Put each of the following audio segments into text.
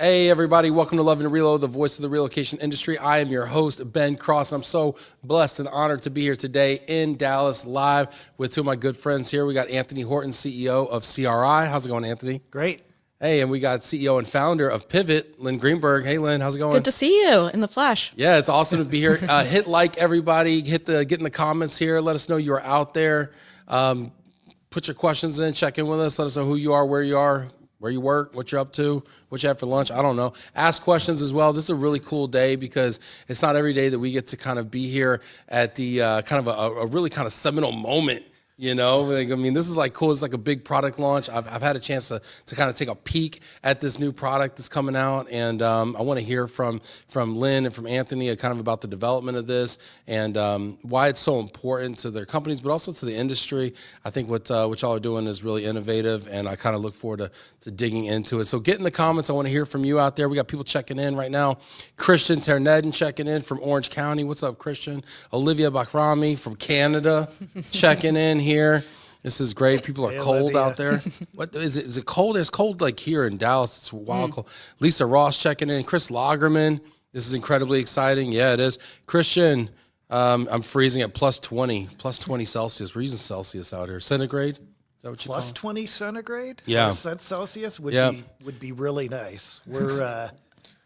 Hey everybody, welcome to Love and Relo, the voice of the relocation industry. I am your host, Ben Cross, and I'm so blessed and honored to be here today in Dallas live with two of my good friends here. We got Anthony Horton, CEO of CRI. How's it going, Anthony? Great. Hey, and we got CEO and founder of Pivt, Lynn Greenberg. Hey Lynn, how's it going? Good to see you in the flesh. Yeah, it's awesome to be here. Hit like, everybody. Get in the comments here. Let us know you're out there. Put your questions in, check in with us. Let us know who you are, where you work, what you're up to, what you have for lunch. I don't know. Ask questions as well. This is a really cool day because it's not every day that we get to kind of be here at the kind of a really kind of seminal moment. You know, like, I mean, this is like cool. It's like a big product launch. I've had a chance to kind of take a peek at this new product that's coming out, and I want to hear from Lynn and from Anthony kind of about the development of this and why it's so important to their companies, but also to the industry. I think what y'all are doing is really innovative, and I kind of look forward to digging into it. So get in the comments. I want to hear from you out there. We got people checking in right now. Christian Ternedden checking in from Orange County. What's up, Christian? Olivia Bakrami from Canada checking in here. This is great. People are cold out there. What is it? Is it cold? It's cold like here in Dallas. It's wild cold. Lisa Ross checking in. Chris Lagerman. This is incredibly exciting. Yeah, it is. Christian, I'm freezing at plus 20 Celsius. We're using Celsius out here. Centigrade? Is that what you call it? Plus 20 centigrade? Yeah. % Celsius would be really nice. We're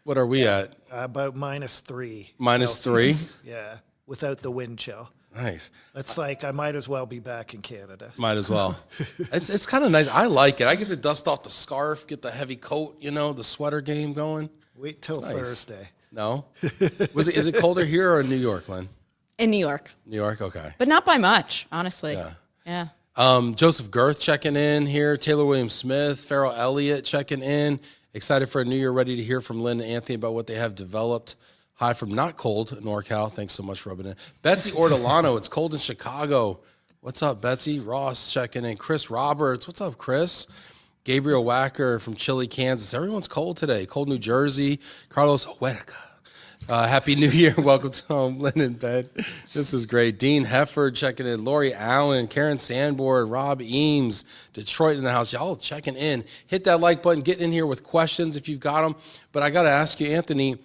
what are we at? about -3. -3? Yeah, without the wind chill. Nice. It's like I might as well be back in Canada. Might as well. It's kind of nice. I like it. I get to dust off the scarf, get the heavy coat, you know, the sweater game going. Wait till Thursday. No? Is it colder here or in New York, Lynn? In New York. New York, okay. But not by much, honestly. Yeah. Joseph Girth checking in here. Taylor William Smith, Farrell Elliott checking in. Excited for a new year. Ready to hear from Lynn and Anthony about what they have developed. Hi from not cold, NorCal. Thanks so much for rubbing in. Betsy Ortolano, it's cold in Chicago. What's up, Betsy? Ross checking in. Chris Roberts, what's up, Chris? Gabriel Wacker from Chile, Kansas. Everyone's cold today. Cold New Jersey. Carlos Huerca. Happy New Year. Welcome to home, Lynn and Ben. This is great. Dean Hefford checking in. Lori Allen, Karen Sandborn, Rob Eames, Detroit in the house. Y'all checking in. Hit that like button. Get in here with questions if you've got them. But I got to ask you, Anthony,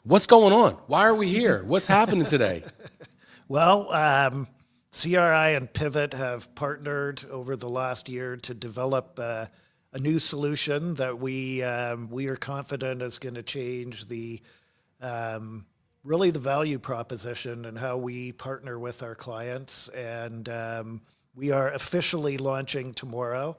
what's going on? Why are we here? What's happening today? Well, CRI and Pivt have partnered over the last year to develop a new solution that we are confident is going to change really the value proposition and how we partner with our clients. And we are officially launching tomorrow.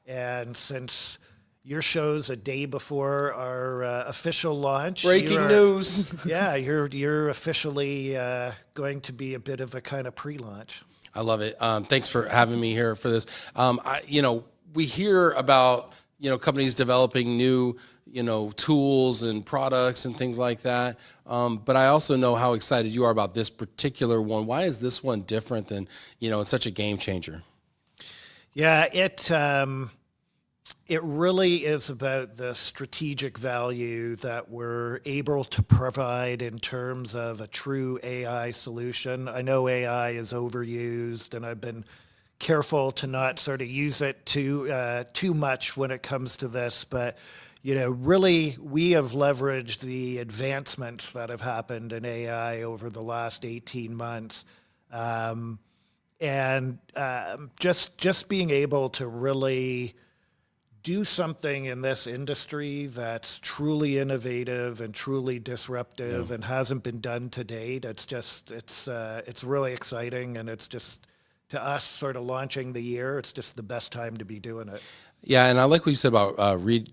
And since your show's a day before our official launch. Breaking news. Yeah, you're officially going to be a bit of a kind of pre-launch. I love it. Thanks for having me here for this. We hear about, companies developing new, tools and products and things like that. But I also know how excited you are about this particular one. Why is this one different than, it's such a game changer? Yeah, it really is about the strategic value that we're able to provide in terms of a true AI solution. I know AI is overused, and I've been careful to not sort of use it too much when it comes to this. But, really, we have leveraged the advancements that have happened in AI over the last 18 months. Just being able to really do something in this industry that's truly innovative and truly disruptive and hasn't been done to date. It's really exciting, and it's just, to us, sort of launching the year, it's just the best time to be doing it. Yeah, and I like what you said about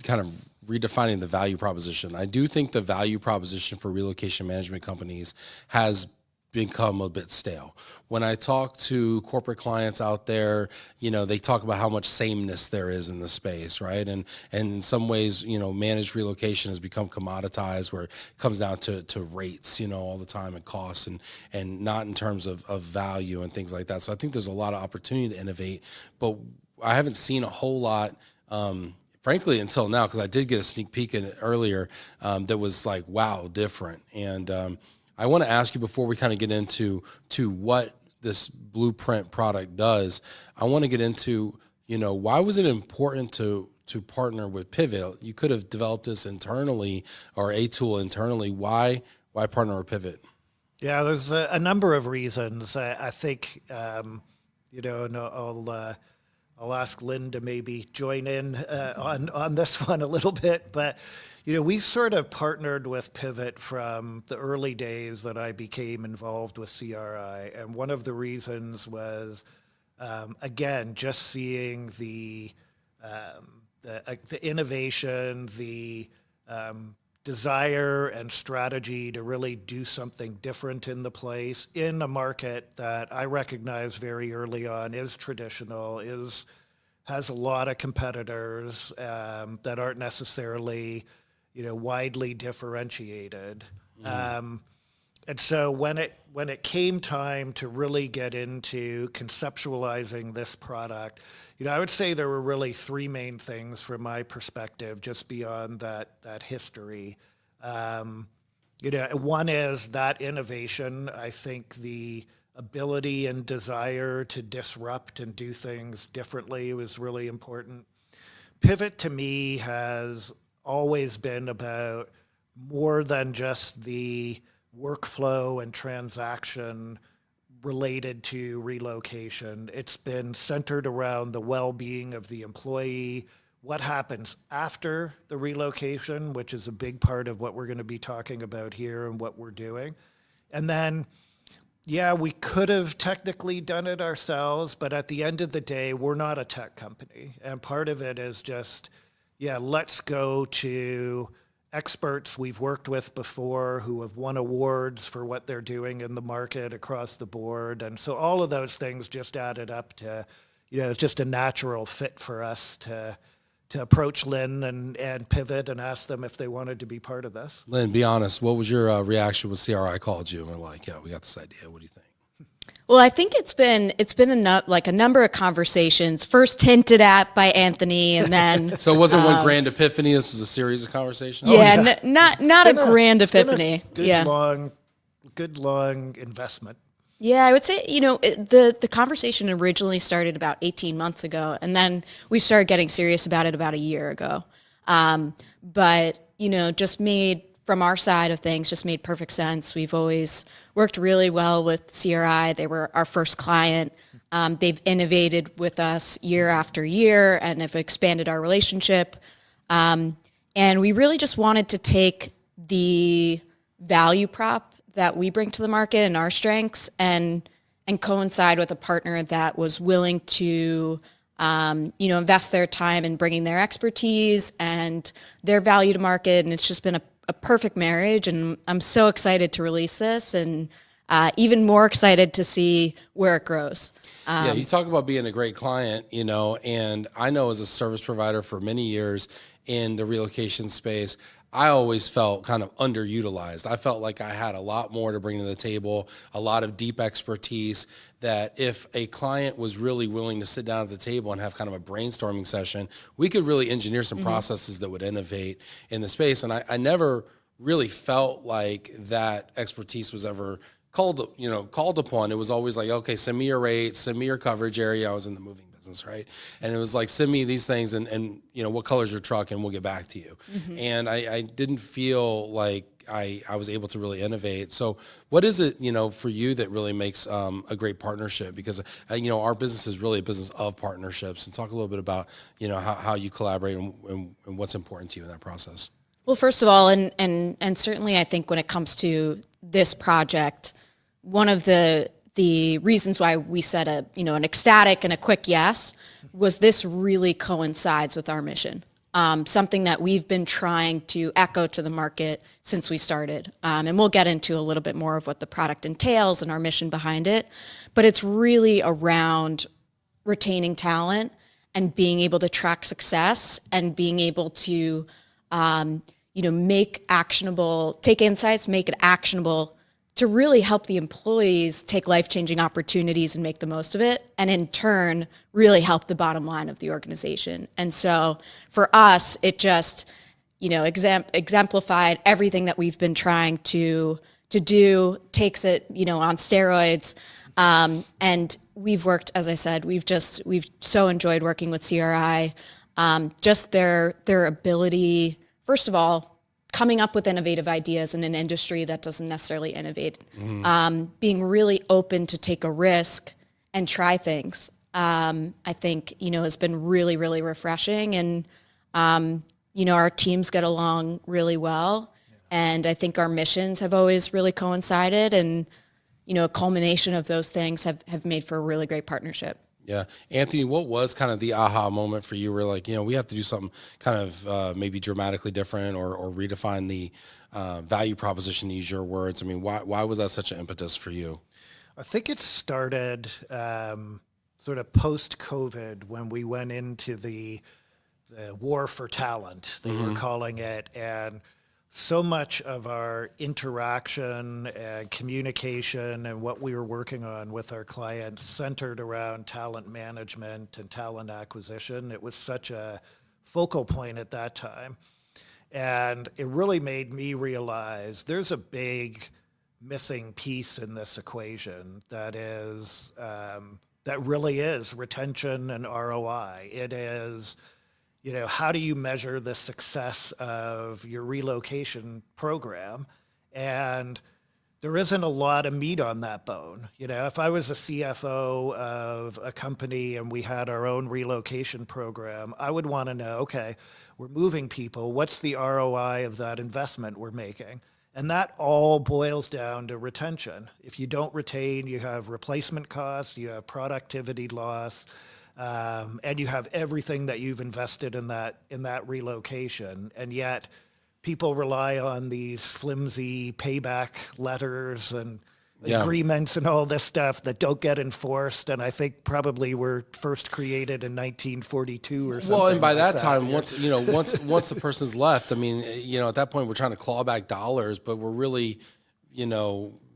kind of redefining the value proposition. I do think the value proposition for relocation management companies has become a bit stale. When I talk to corporate clients out there, they talk about how much sameness there is in the space, right? And in some ways, managed relocation has become commoditized, where it comes down to rates, all the time, and costs, and not in terms of value and things like that. So I think there's a lot of opportunity to innovate, but I haven't seen a whole lot, frankly, until now, because I did get a sneak peek in it earlier that was like, wow, different. And I want to ask you, before we kind of get into what this Blueprint product does, I want to get into, why was it important to to partner with Pivt? You could have developed this internally or a tool internally. Why partner with Pivt? Yeah, there's a number of reasons. I think, you know, and I'll ask Lynn to maybe join in on this one a little bit. But, you know, we sort of partnered with Pivt from the early days that I became involved with CRI. And one of the reasons was, again, just seeing the innovation, the desire and strategy to really do something different in the place in a market that I recognize very early on is traditional, has a lot of competitors that aren't necessarily, you know, widely differentiated. And so when it came time to really get into conceptualizing this product, you know, I would say there were really three main things from my perspective, just beyond that history. You know, one is that innovation. I think the ability and desire to disrupt and do things differently was really important. Pivt to me has always been about more than just the workflow and transaction related to relocation. It's been centered around the well-being of the employee, what happens after the relocation, which is a big part of what we're going to be talking about here and what we're doing. And then, yeah, we could have technically done it ourselves, but at the end of the day, we're not a tech company. And part of it is just, yeah, let's go to experts we've worked with before who have won awards for what they're doing in the market across the board. And so all of those things just added up to, you know, it's just a natural fit for us to approach Lynn and Pivt and ask them if they wanted to be part of this. Lynn, be honest. What was your reaction when CRI called you and were like, yeah, we got this idea. What do you think? Well, I think it's been a number of conversations, first hinted at by Anthony, and then So it wasn't one grand epiphany. This was a series of conversations. yeah, not a grand epiphany. Good long investment. Yeah, I would say, you know, the conversation originally started about 18 months ago, and then we started getting serious about it about a year ago. But, you know, from our side of things, just made perfect sense. We've always worked really well with CRI. They were our first client. They've innovated with us year after year and have expanded our relationship. And we really just wanted to take the value prop that we bring to the market and our strengths and coincide with a partner that was willing to, you know, invest their time in bringing their expertise and their value to market. And it's just been a perfect marriage, and I'm so excited to release this, and even more excited to see where it grows. Yeah, you talk about being a great client, you know, and I know as a service provider for many years in the relocation space, I always felt kind of underutilized. I felt like I had a lot more to bring to the table, a lot of deep expertise, that if a client was really willing to sit down at the table and have kind of a brainstorming session, we could really engineer some processes that would innovate in the space. And I never really felt like that expertise was ever called upon. It was always like, okay, send me your rates, send me your coverage area. I was in the moving business, right? And it was like, send me these things and you know, what color's your truck, and we'll get back to you. And I didn't feel like I was able to really innovate. So what is it, you know, for you that really makes a great partnership? Because, you know, our business is really a business of partnerships. And talk a little bit about, you know, how you collaborate and what's important to you in that process. Well, first of all, and certainly I think when it comes to this project, one of the reasons why we said an ecstatic and a quick yes was this really coincides with our mission. Something that we've been trying to echo to the market since we started. And we'll get into a little bit more of what the product entails and our mission behind it. But it's really around retaining talent and being able to track success and being able to, take insights, make it actionable to really help the employees take life-changing opportunities and make the most of it, and in turn, really help the bottom line of the organization. And so for us, it just, exemplified everything that we've been trying to do, takes it, on steroids. And we've worked, as I said, we've so enjoyed working with CRI. just their ability, first of all, coming up with innovative ideas in an industry that doesn't necessarily innovate, being really open to take a risk and try things, I think, has been really, really refreshing. And, our teams get along really well. And I think our missions have always really coincided. And, a culmination of those things have made for a really great partnership. Yeah. Anthony, what was kind of the aha moment for you where like, we have to do something kind of maybe dramatically different or redefine the value proposition, to use your words? I mean, why was that such an impetus for you? I think it started sort of post-COVID when we went into the war for talent, they were calling it. And so much of our interaction and communication and what we were working on with our clients centered around talent management and talent acquisition. It was such a focal point at that time. And it really made me realize there's a big missing piece in this equation that is, that really is retention and ROI. It is, how do you measure the success of your relocation program? And there isn't a lot of meat on that bone. If I was a CFO of a company and we had our own relocation program, I would want to know, okay, we're moving people. What's the ROI of that investment we're making? And that all boils down to retention. If you don't retain, you have replacement costs, you have productivity loss, and you have everything that you've invested in that relocation. And yet people rely on these flimsy payback letters and agreements and all this stuff that don't get enforced. And I think probably were first created in 1942 or something. Well, and by like that time, once the person's left, I mean, at that point we're trying to claw back dollars, but we're really,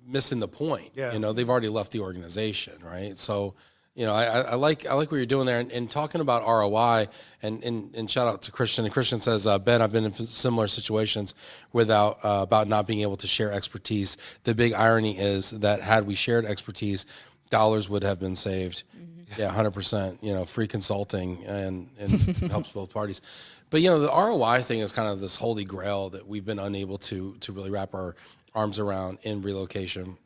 missing the point. Yeah. They've already left the organization, right? So, I like what you're doing there, and talking about ROI, and shout out to Christian. And Christian says, Ben, I've been in similar situations about not being able to share expertise. The big irony is that had we shared expertise, dollars would have been saved. Mm-hmm. Yeah, 100%. Free consulting and helps both parties. But the ROI thing is kind of this holy grail that we've been unable to really wrap our arms around in relocation.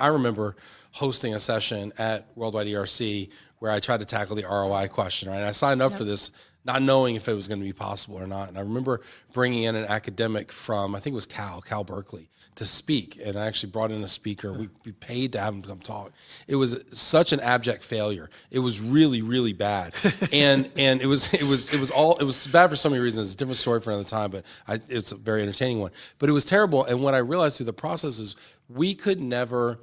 I remember hosting a session at Worldwide ERC where I tried to tackle the ROI question, right? And I signed up for this not knowing if it was going to be possible or not. And I remember bringing in an academic from, I think it was Cal Berkeley, to speak. And I actually brought in a speaker. We paid to have him come talk. It was such an abject failure. It was really, really bad. And it was bad for so many reasons. It's a different story for another time, but it's a very entertaining one. But it was terrible. And what I realized through the process is we could never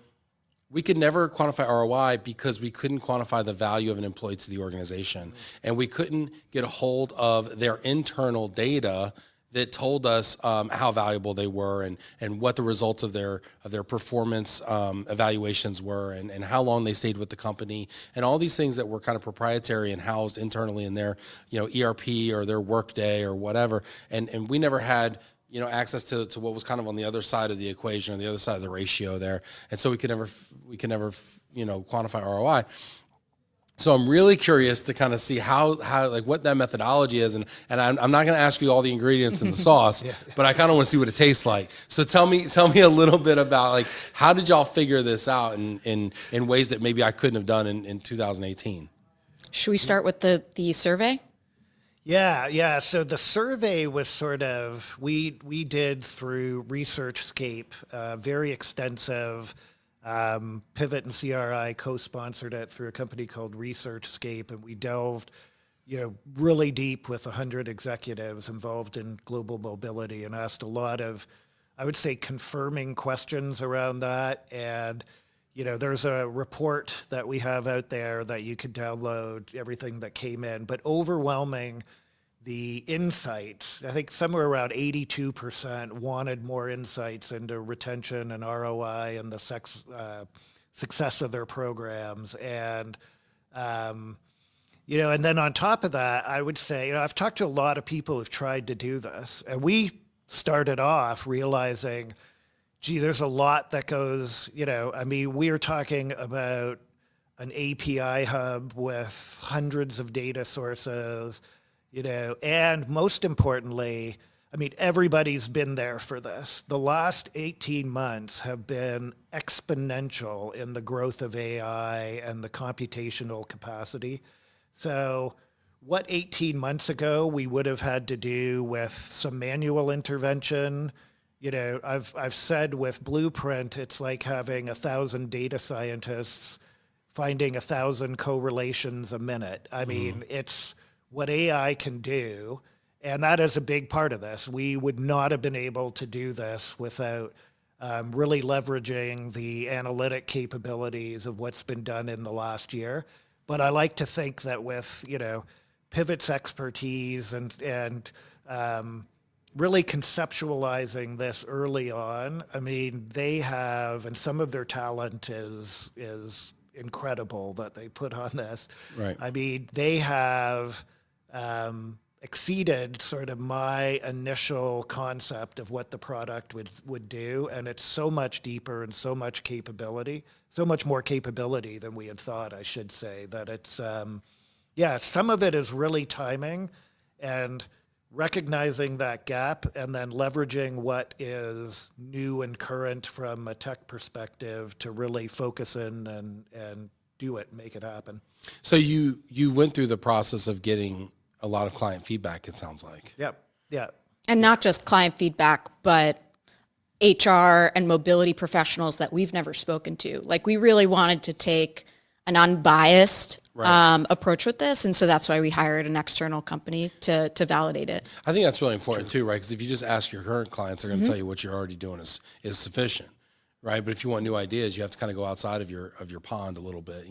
quantify ROI because we couldn't quantify the value of an employee to the organization. And we couldn't get a hold of their internal data that told us how valuable they were and what the results of their performance evaluations were and how long they stayed with the company and all these things that were kind of proprietary and housed internally in their ERP or their Workday or whatever. And we never had access to what was kind of on the other side of the equation or the other side of the ratio there. And so we could never quantify ROI. So I'm really curious to kind of see how like what that methodology is. And I'm not going to ask you all the ingredients in the sauce, but I kind of want to see what it tastes like. So tell me a little bit about like, how did y'all figure this out in ways that maybe I couldn't have done in 2018? Should we start with the survey? Yeah. So the survey was sort of, we did through ResearchScape, very extensive, Pivt and CRI co-sponsored it through a company called ResearchScape, and we delved, really deep with 100 executives involved in global mobility and asked a lot of, I would say, confirming questions around that. And there's a report that we have out there that you could download, everything that came in, but overwhelming the insight. I think somewhere around 82% wanted more insights into retention and ROI and the success of their programs. And, and then on top of that, I would say, I've talked to a lot of people who've tried to do this, and we started off realizing, gee, there's a lot that goes, we are talking about an API hub with hundreds of data sources, and most importantly, I mean, everybody's been there for this. The last 18 months have been exponential in the growth of AI and the computational capacity. So what 18 months ago we would have had to do with some manual intervention, I've said with Blueprint, it's like having 1,000 data scientists finding 1,000 correlations a minute. I mean, it's what AI can do. And that is a big part of this. We would not have been able to do this without really leveraging the analytic capabilities of what's been done in the last year. But I like to think that with, Pivt's expertise and really conceptualizing this early on, I mean, they have, and some of their talent is incredible that they put on this. Right. I mean, they have exceeded sort of my initial concept of what the product would do. And it's so much deeper and so much capability, so much more capability than we had thought, I should say, that it's, some of it is really timing and recognizing that gap and then leveraging what is new and current from a tech perspective to really focus in and do it, make it happen. So you went through the process of getting a lot of client feedback, it sounds like. Yep. Yeah. And not just client feedback, but HR and mobility professionals that we've never spoken to. Like, we really wanted to take an unbiased approach with this. And so that's why we hired an external company to validate it. I think that's really important too, right? Because if you just ask your current clients, they're going to tell you what you're already doing is sufficient, right? But if you want new ideas, you have to kind of go outside of your pond a little bit,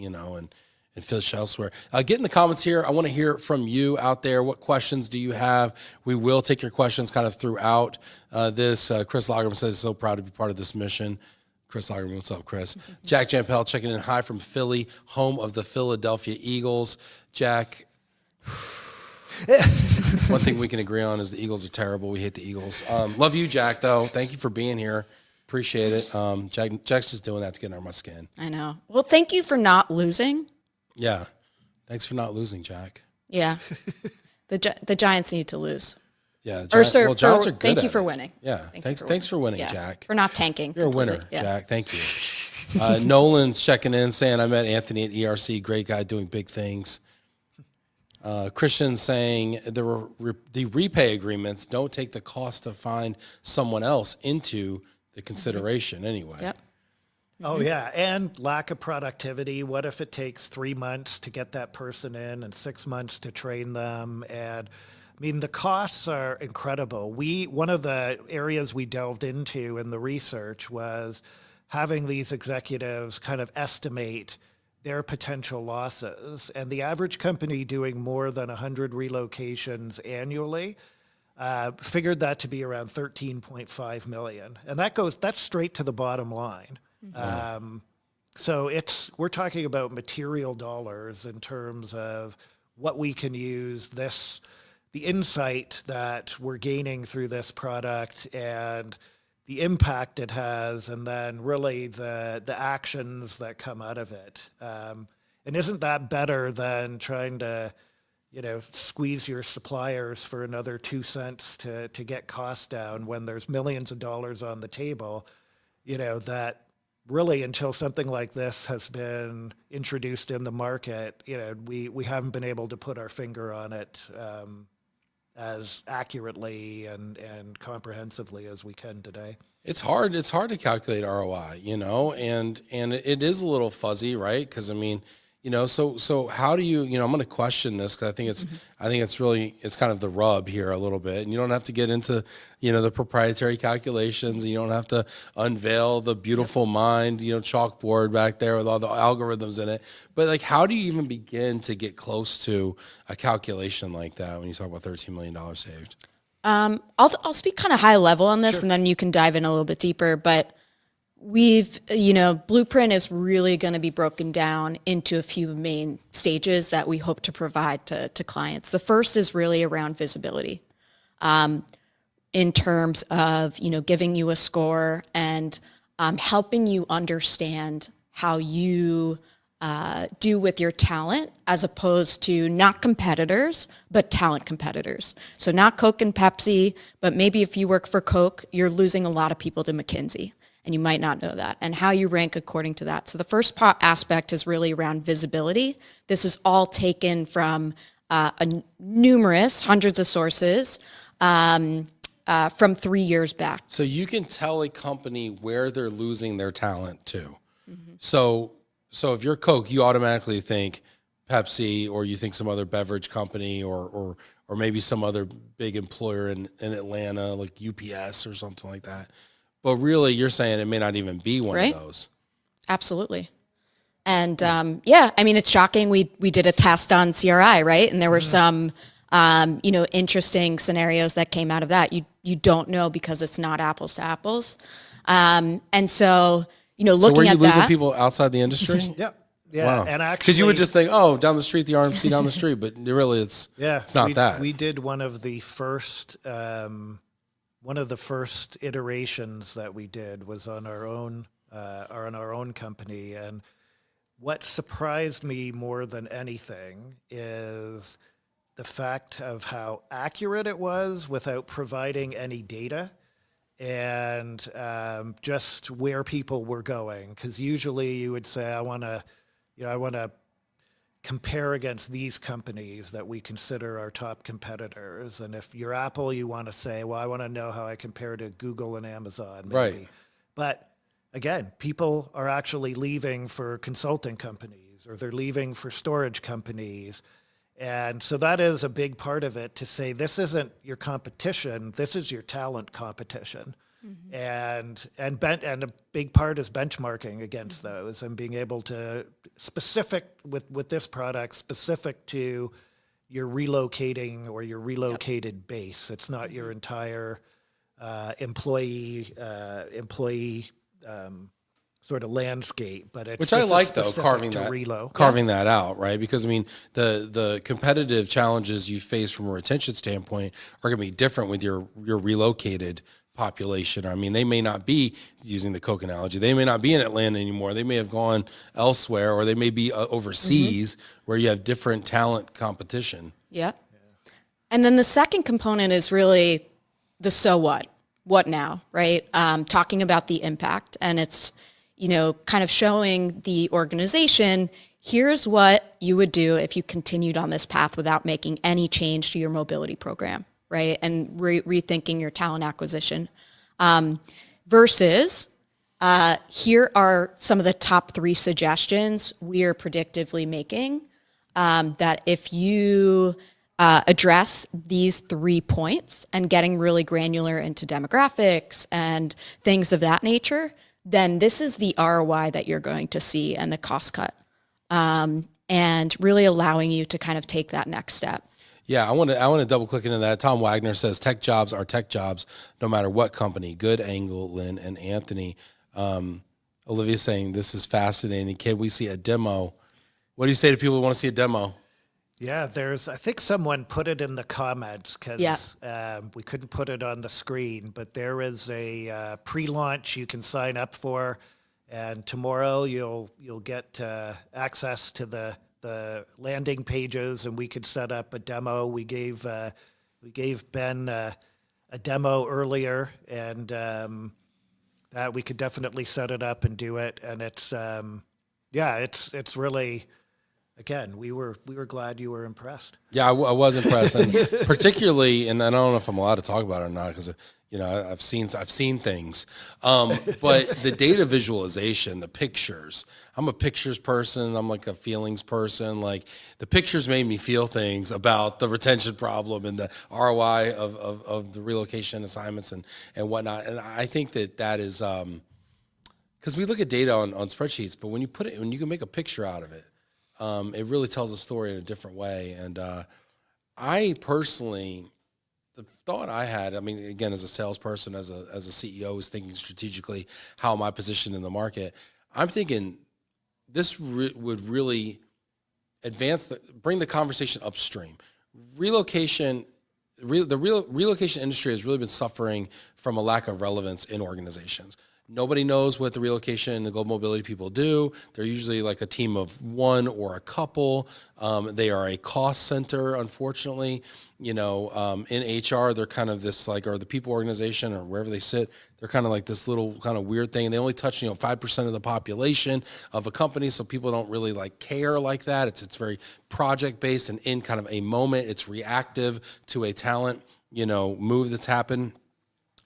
and fish elsewhere. Get in the comments here. I want to hear from you out there. What questions do you have? We will take your questions kind of throughout this. Chris Lagerman says, so proud to be part of this mission. Chris Lagerman, what's up, Chris? Jack Jampel checking in. Hi from Philly, home of the Philadelphia Eagles. Jack, one thing we can agree on is the Eagles are terrible. We hate the Eagles. Love you, Jack, though. Thank you for being here. Appreciate it. Jack's just doing that to get under my skin. I know. Well, thank you for not losing. Yeah. Thanks for not losing, Jack. Yeah. The Giants need to lose. Yeah. Giants are good. Thank you for winning. Yeah. Thanks for winning, yeah. Jack. For not tanking. You're completely. a winner, Jack. Thank you. Nolan's checking in saying, I met Anthony at ERC. Great guy doing big things. Christian saying the repay agreements don't take the cost to find someone else into the consideration anyway. Yep. Oh, yeah. And lack of productivity. What if it takes 3 months to get that person in and 6 months to train them? And I mean, the costs are incredible. One of the areas we delved into in the research was having these executives kind of estimate their potential losses. And the average company doing more than 100 relocations annually figured that to be around 13.5 million. And that's straight to the bottom line. So we're talking about material dollars in terms of what we can use the insight that we're gaining through this product and the impact it has, and then really the actions that come out of it. And isn't that better than trying to, squeeze your suppliers for another 2 cents to get costs down when there's millions of dollars on the table, that really, until something like this has been introduced in the market, we haven't been able to put our finger on it as accurately and comprehensively as we can today. It's hard to calculate ROI, and it is a little fuzzy, right? Because I mean, so how do you, I'm going to question this because I think it's kind of the rub here a little bit, and you don't have to get into, the proprietary calculations, and you don't have to unveil the beautiful mind, chalkboard back there with all the algorithms in it. But like, how do you even begin to get close to a calculation like that when you talk about $13 million saved? I'll speak kind of high level on this, and then you can dive in a little bit deeper. But Blueprint is really going to be broken down into a few main stages that we hope to provide to clients. The first is really around visibility, in terms of, giving you a score and helping you understand how you do with your talent, as opposed to not competitors, but talent competitors. So not Coke and Pepsi, but maybe if you work for Coke, you're losing a lot of people to McKinsey, and you might not know that, and how you rank according to that. So the first aspect is really around visibility. This is all taken from numerous, hundreds of sources from 3 years back. So you can tell a company where they're losing their talent to. So if you're Coke, you automatically think Pepsi, or you think some other beverage company, or maybe some other big employer in Atlanta, like UPS or something like that. But really, you're saying it may not even be one of those. Absolutely. And yeah, I mean, it's shocking. We did a test on CRI, right? And there were some interesting scenarios that came out of that. You don't know, because it's not apples to apples. And so, looking So were you at losing that, people outside the industry? Yep. Yeah. Wow. And actually, because you would just think, oh, down the street, the RMC down the street, but really, it's not that. We did one of the first iterations that we did was on our own company, and what surprised me more than anything is the fact of how accurate it was without providing any data, and just where people were going. Because usually you would say, I want to compare against these companies that we consider our top competitors. And if you're Apple, you want to say, well, I want to know how I compare to Google and Amazon, maybe. Right. But again, people are actually leaving for consulting companies, or they're leaving for storage companies. And so that is a big part of it, to say this isn't your competition, this is your talent competition. And a big part is benchmarking against those, and being able to with this product, specific to your relocating or your relocated base. It's not your entire employee sort of landscape, but it's, which I like, though, carving that out, right? Because I mean, the competitive challenges you face from a retention standpoint are going to be different with your relocated population. I mean, they may not be, using the Coke analogy, they may not be in Atlanta anymore. They may have gone elsewhere, or they may be overseas, where you have different talent competition. Yep. And then the second component is really the so what now, right? Talking about the impact, and it's, kind of showing the organization, here's what you would do if you continued on this path without making any change to your mobility program, right? And rethinking your talent acquisition. Versus, here are some of the top 3 suggestions we are predictively making, that if you address these 3 points, and getting really granular into demographics and things of that nature, then this is the ROI that you're going to see, and the cost cut, and really allowing you to kind of take that next step. Yeah, I want to double click into that. Tom Wagner says tech jobs are tech jobs, no matter what company. Good angle, Lynn and Anthony. Olivia's saying this is fascinating. Can we see a demo? What do you say to people who want to see a demo? Yeah, I think someone put it in the comments, because we couldn't put it on the screen, but there is a pre-launch you can sign up for, and tomorrow you'll get access to the landing pages, and we could set up a demo. We gave Ben a demo earlier, and that we could definitely set it up and do it. And it's it's really, again, we were glad you were impressed. Yeah, I was impressed, and particularly, and I don't know if I'm allowed to talk about it or not, because I've seen things, but the data visualization, the pictures. I'm a pictures person. I'm like a feelings person. Like, the pictures made me feel things about the retention problem and the ROI of the relocation assignments and whatnot. And I think that is because we look at data on spreadsheets, but when you can make a picture out of it. It really tells a story in a different way. And I personally, the thought I had, I mean, again, as a salesperson, as a CEO, is thinking strategically, how am I positioned in the market? I'm thinking this would really bring the conversation upstream. The relocation industry has really been suffering from a lack of relevance in organizations. Nobody knows what the relocation and the global mobility people do. They're usually like a team of one or a couple. They are a cost center, unfortunately. In HR, they're kind of this like, or the people organization or wherever they sit, they're kind of like this little kind of weird thing. And they only touch, 5% of the population of a company. So people don't really like care like that. It's very project based and in kind of a moment. It's reactive to a talent, move that's happened.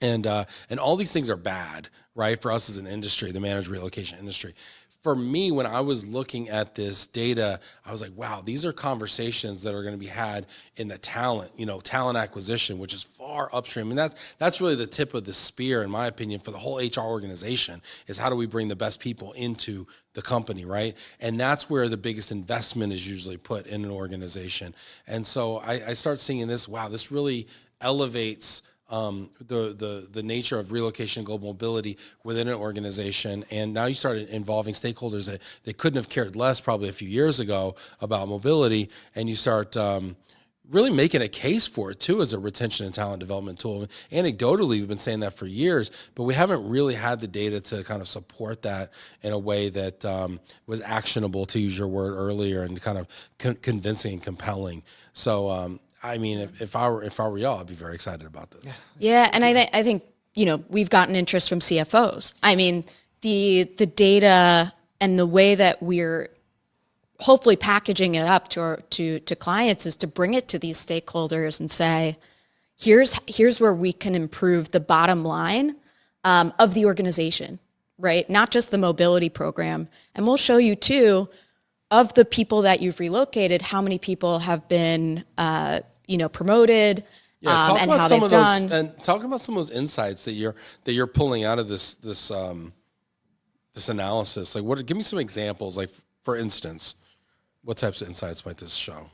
And all these things are bad, right? For us as an industry, the managed relocation industry. For me, when I was looking at this data, I was like, wow, these are conversations that are going to be had in the talent acquisition, which is far upstream. And that's really the tip of the spear, in my opinion, for the whole HR organization, is how do we bring the best people into the company, right? And that's where the biggest investment is usually put in an organization. And so I start seeing this, wow, this really elevates the nature of relocation and global mobility within an organization. And now you start involving stakeholders that they couldn't have cared less probably a few years ago about mobility, and you start really making a case for it too as a retention and talent development tool. Anecdotally, we've been saying that for years, but we haven't really had the data to kind of support that in a way that was actionable, to use your word earlier, and kind of convincing and compelling. So if I were y'all, I'd be very excited about this. Yeah, and I think we've gotten interest from CFOs. I mean, the data and the way that we're hopefully packaging it up to clients is to bring it to these stakeholders and say, here's where we can improve the bottom line of the organization, right? Not just the mobility program. And we'll show you too, of the people that you've relocated, how many people have been, promoted, and how they've done. And talk about some of those insights that you're pulling out of this analysis. Like, give me some examples. Like, for instance, what types of insights might this show?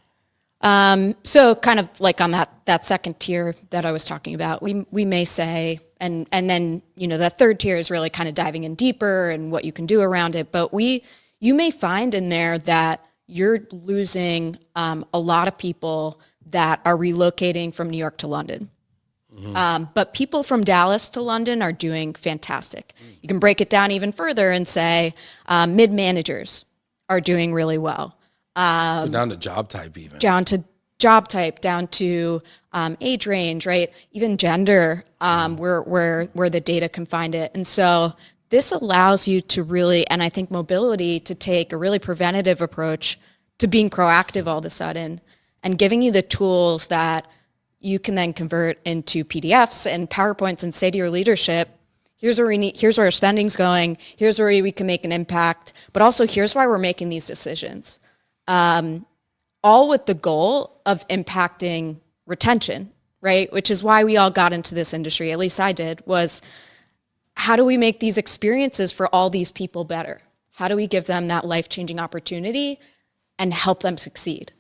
So kind of like on that second tier that I was talking about, we may say, and then that third tier is really kind of diving in deeper and what you can do around it. But you may find in there that you're losing a lot of people that are relocating from New York to London. Mm-hmm. But people from Dallas to London are doing fantastic. You can break it down even further and say mid-managers are doing really well. So down to job type even. Down to job type, down to age range, right? Even gender, where the data can find it. And so this allows you to really, and I think mobility, to take a really preventative approach to being proactive all of a sudden and giving you the tools that you can then convert into PDFs and PowerPoints and say to your leadership, here's where our spending's going, here's where we can make an impact, but also here's why we're making these decisions. All with the goal of impacting retention, right? Which is why we all got into this industry, at least I did, was how do we make these experiences for all these people better? How do we give them that life-changing opportunity and help them succeed?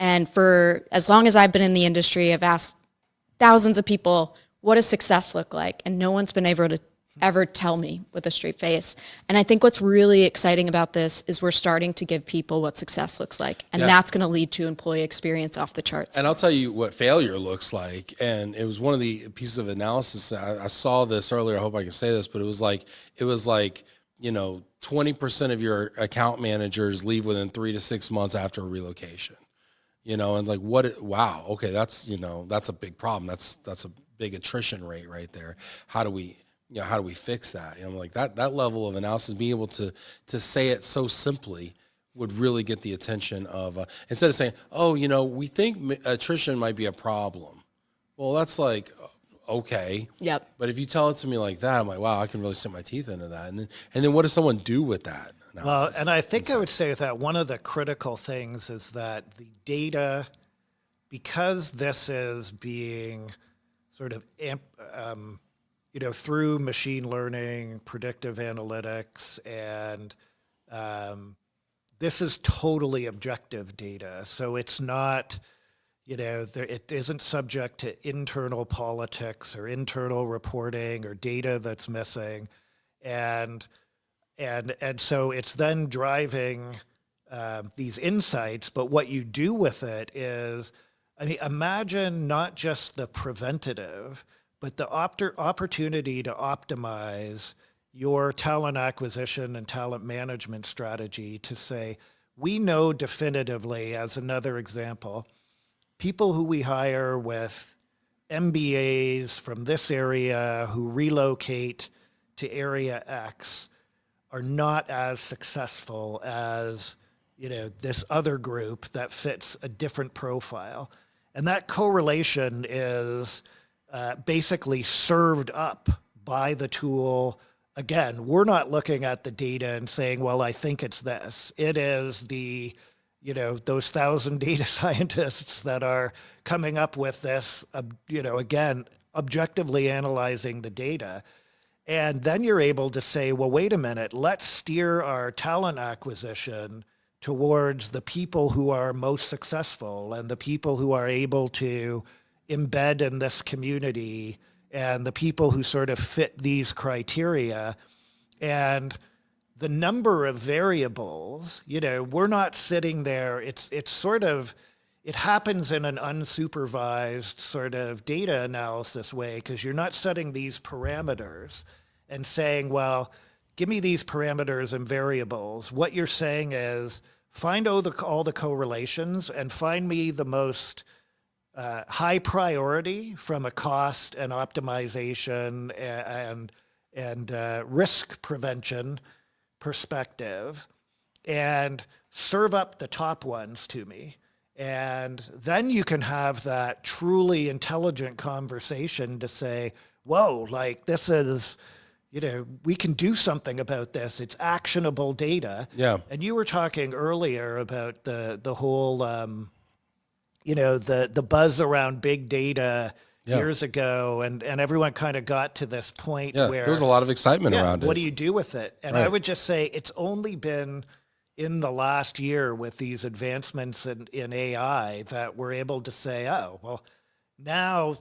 And for as long as I've been in the industry, I've asked thousands of people, what does success look like? And no one's been able to ever tell me with a straight face. And I think what's really exciting about this is we're starting to give people what success looks like. And that's going to lead to employee experience off the charts. And I'll tell you what failure looks like. And it was one of the pieces of analysis. I saw this earlier. I hope I can say this, but it was like, 20% of your account managers leave within 3 to 6 months after a relocation, and like, wow. Okay. That's a big problem. That's a big attrition rate right there. How do we fix that? Like that level of analysis, being able to say it so simply would really get the attention of, instead of saying, we think attrition might be a problem. Well, that's like, okay. Yep. But if you tell it to me like that, I'm like, wow, I can really sink my teeth into that. And then what does someone do with that analysis? Well, and I think I would say that one of the critical things is that the data, because this is being sort of through machine learning, predictive analytics, and this is totally objective data. So it's not, it isn't subject to internal politics or internal reporting or data that's missing. And so it's then driving these insights, but what you do with it is, imagine not just the preventative, but the opportunity to optimize your talent acquisition and talent management strategy to say, we know definitively, as another example, people who we hire with MBAs from this area who relocate to area X are not as successful as, this other group that fits a different profile. And that correlation is basically served up by the tool. Again, we're not looking at the data and saying, well, I think it's this. It is those 1,000 data scientists that are coming up with this, again, objectively analyzing the data. And then you're able to say, well, wait a minute, let's steer our talent acquisition towards the people who are most successful and the people who are able to embed in this community and the people who sort of fit these criteria. And the number of variables, we're not sitting there. It happens in an unsupervised sort of data analysis way, because you're not setting these parameters and saying, well, give me these parameters and variables. What you're saying is find all the correlations and find me the most high priority from a cost and optimization and risk prevention perspective, and serve up the top ones to me. And then you can have that truly intelligent conversation to say, whoa, like this is, we can do something about this. It's actionable data. Yeah. And you were talking earlier about the whole, the buzz around big data years ago, and everyone kind of got to this point where there was a lot of excitement around it. What do you do with it? And I would just say it's only been in the last year with these advancements in AI that we're able to say, oh, well, now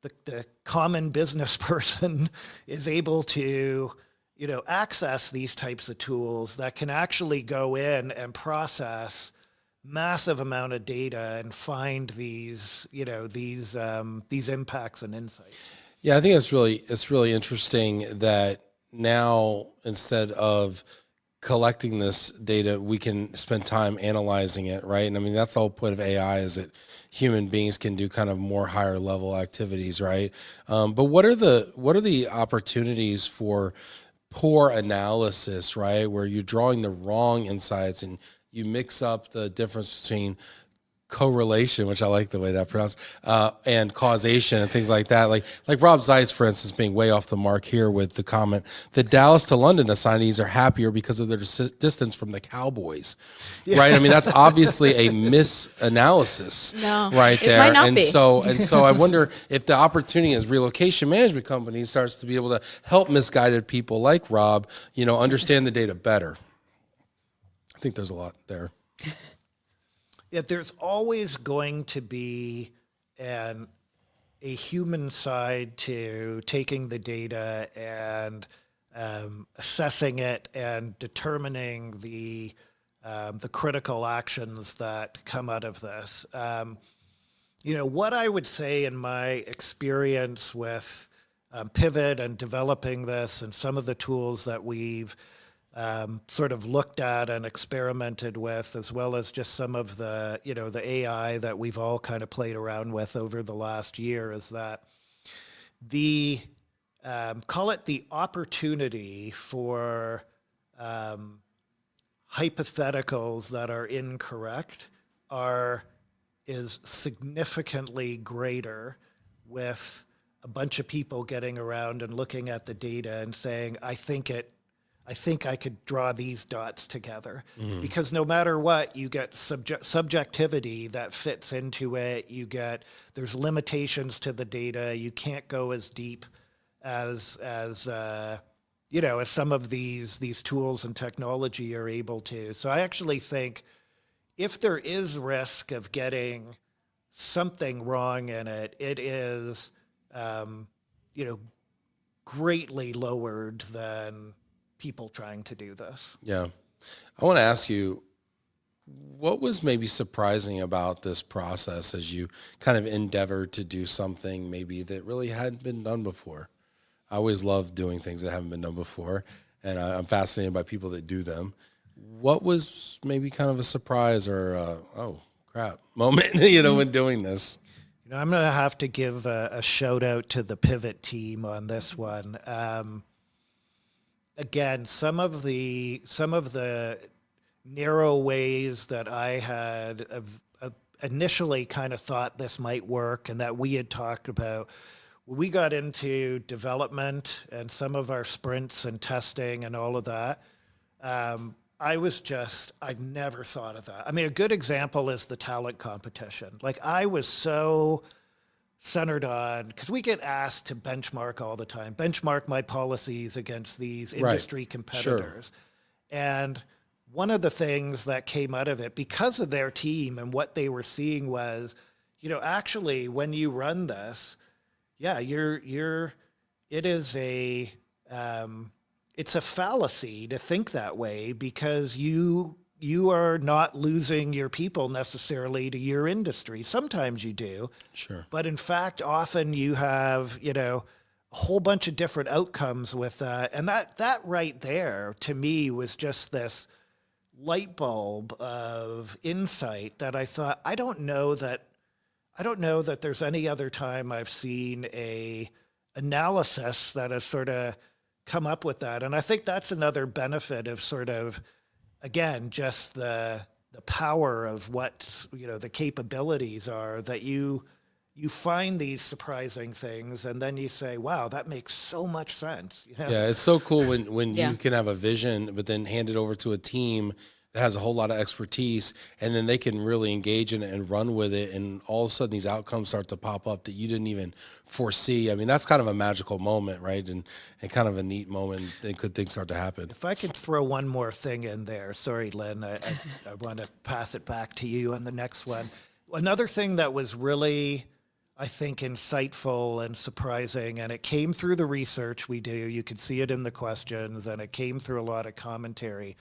the common business person is able to, access these types of tools that can actually go in and process massive amount of data and find these impacts and insights. Yeah, I think it's really interesting that now, instead of collecting this data, we can spend time analyzing it, right? And I mean, that's the whole point of AI, is that human beings can do kind of more higher level activities, right? But what are the opportunities for poor analysis, right? Where you're drawing the wrong insights and you mix up the difference between correlation, which I like the way that pronounced, and causation and things like that. Like Rob Zeitz, for instance, being way off the mark here with the comment that Dallas to London assignees are happier because of their distance from the Cowboys, right? I mean, that's obviously a misanalysis right there. Might not and be. so I wonder if the opportunity as relocation management companies starts to be able to help misguided people like Rob, understand the data better. I think there's a lot there. Yeah, there's always going to be a human side to taking the data and assessing it and determining the critical actions that come out of this. What I would say in my experience with Pivt and developing this and some of the tools that we've sort of looked at and experimented with, as well as just some of the AI that we've all kind of played around with over the last year, is that the call it the opportunity for hypotheticals that are incorrect is significantly greater with a bunch of people getting around and looking at the data and saying, I think I could draw these dots together. Because no matter what, you get subjectivity that fits into it. There's limitations to the data. You can't go as deep as some of these tools and technology are able to. So I actually think if there is risk of getting something wrong in it, it is, greatly lowered than people trying to do this. Yeah. I want to ask you, what was maybe surprising about this process as you kind of endeavored to do something maybe that really hadn't been done before? I always love doing things that haven't been done before, and I'm fascinated by people that do them. What was maybe kind of a surprise or oh crap moment, when doing this? I'm going to have to give a shout out to the Pivt team on this one. Again, some of the narrow ways that I had initially kind of thought this might work and that we had talked about, when we got into development and some of our sprints and testing and all of that, I've never thought of that. I mean, a good example is the talent competition. Like, I was so centered on, because we get asked to benchmark all the time, benchmark my policies against these industry competitors. Sure. And one of the things that came out of it, because of their team and what they were seeing was, actually when you run this, it's a fallacy to think that way, because you are not losing your people necessarily to your industry. Sometimes you do. Sure. But in fact, often you have, a whole bunch of different outcomes with that. And that right there, to me, was just this light bulb of insight that I thought, I don't know that there's any other time I've seen a analysis that has sort of come up with that. And I think that's another benefit of sort of, again, just the power of what, the capabilities are, that you find these surprising things and then you say, wow, that makes so much sense. Yeah, it's so cool when Yeah. you can have a vision, but then hand it over to a team that has a whole lot of expertise, and then they can really engage in it and run with it, and all of a sudden these outcomes start to pop up that you didn't even foresee. I mean, that's kind of a magical moment, right? And kind of a neat moment, and could things start to happen. If I could throw one more thing in there, sorry, Lynn, I want to pass it back to you on the next one. Another thing that was really, I think, insightful and surprising, and it came through the research we do, you could see it in the questions, and it came through a lot of commentary.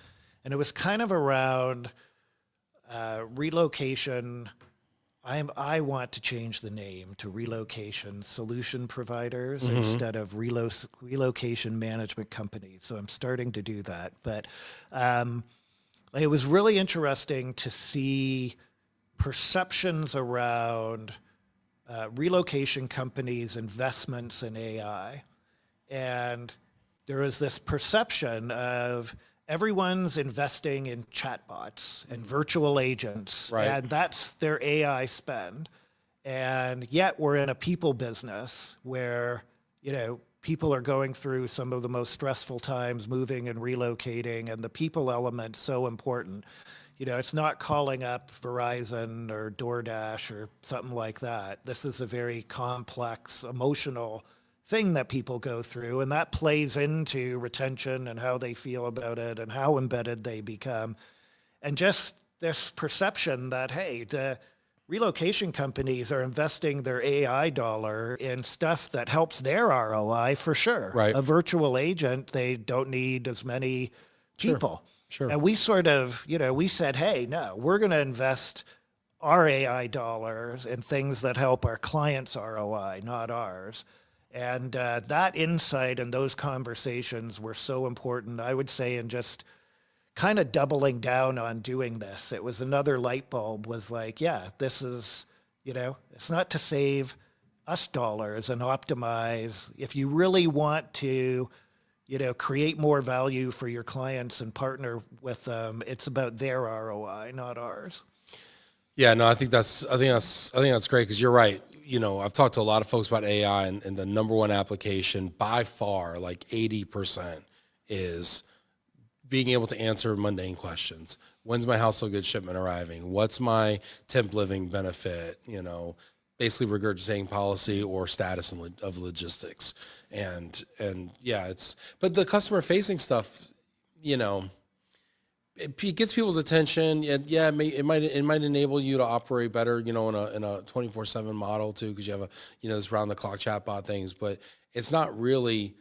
And it was kind of around relocation. I want to change the name to Relocation Solution Providers instead of Relocation Management Companies. So I'm starting to do that. But it was really interesting to see perceptions around relocation companies' investments in AI. And there is this perception of everyone's investing in chatbots and virtual agents, Right. and that's their AI spend. And yet we're in a people business where, people are going through some of the most stressful times moving and relocating, and the people element's so important. It's not calling up Verizon or DoorDash or something like that. This is a very complex, emotional thing that people go through, and that plays into retention and how they feel about it and how embedded they become. And just this perception that, hey, the relocation companies are investing their AI dollar in stuff that helps their ROI for sure. Right. A virtual agent, they don't need as many people. Sure. And we sort of, we said, hey, no, we're going to invest our AI dollars in things that help our clients' ROI, not ours. And that insight and those conversations were so important, I would say, in just kind of doubling down on doing this. It was another light bulb, was like, yeah, this is, it's not to save us dollars and optimize. If you really want to, create more value for your clients and partner with them, it's about their ROI, not ours. Yeah, no, I think that's great, because you're right. I've talked to a lot of folks about AI, and the number one application by far, like 80%, is being able to answer mundane questions. When's my household goods shipment arriving? What's my temp living benefit? Basically regurgitating policy or status of logistics. And yeah, but the customer facing stuff, it gets people's attention. Yeah, it might enable you to operate better, in a 24/7 model too, because you have this round the clock chatbot things. But it's not really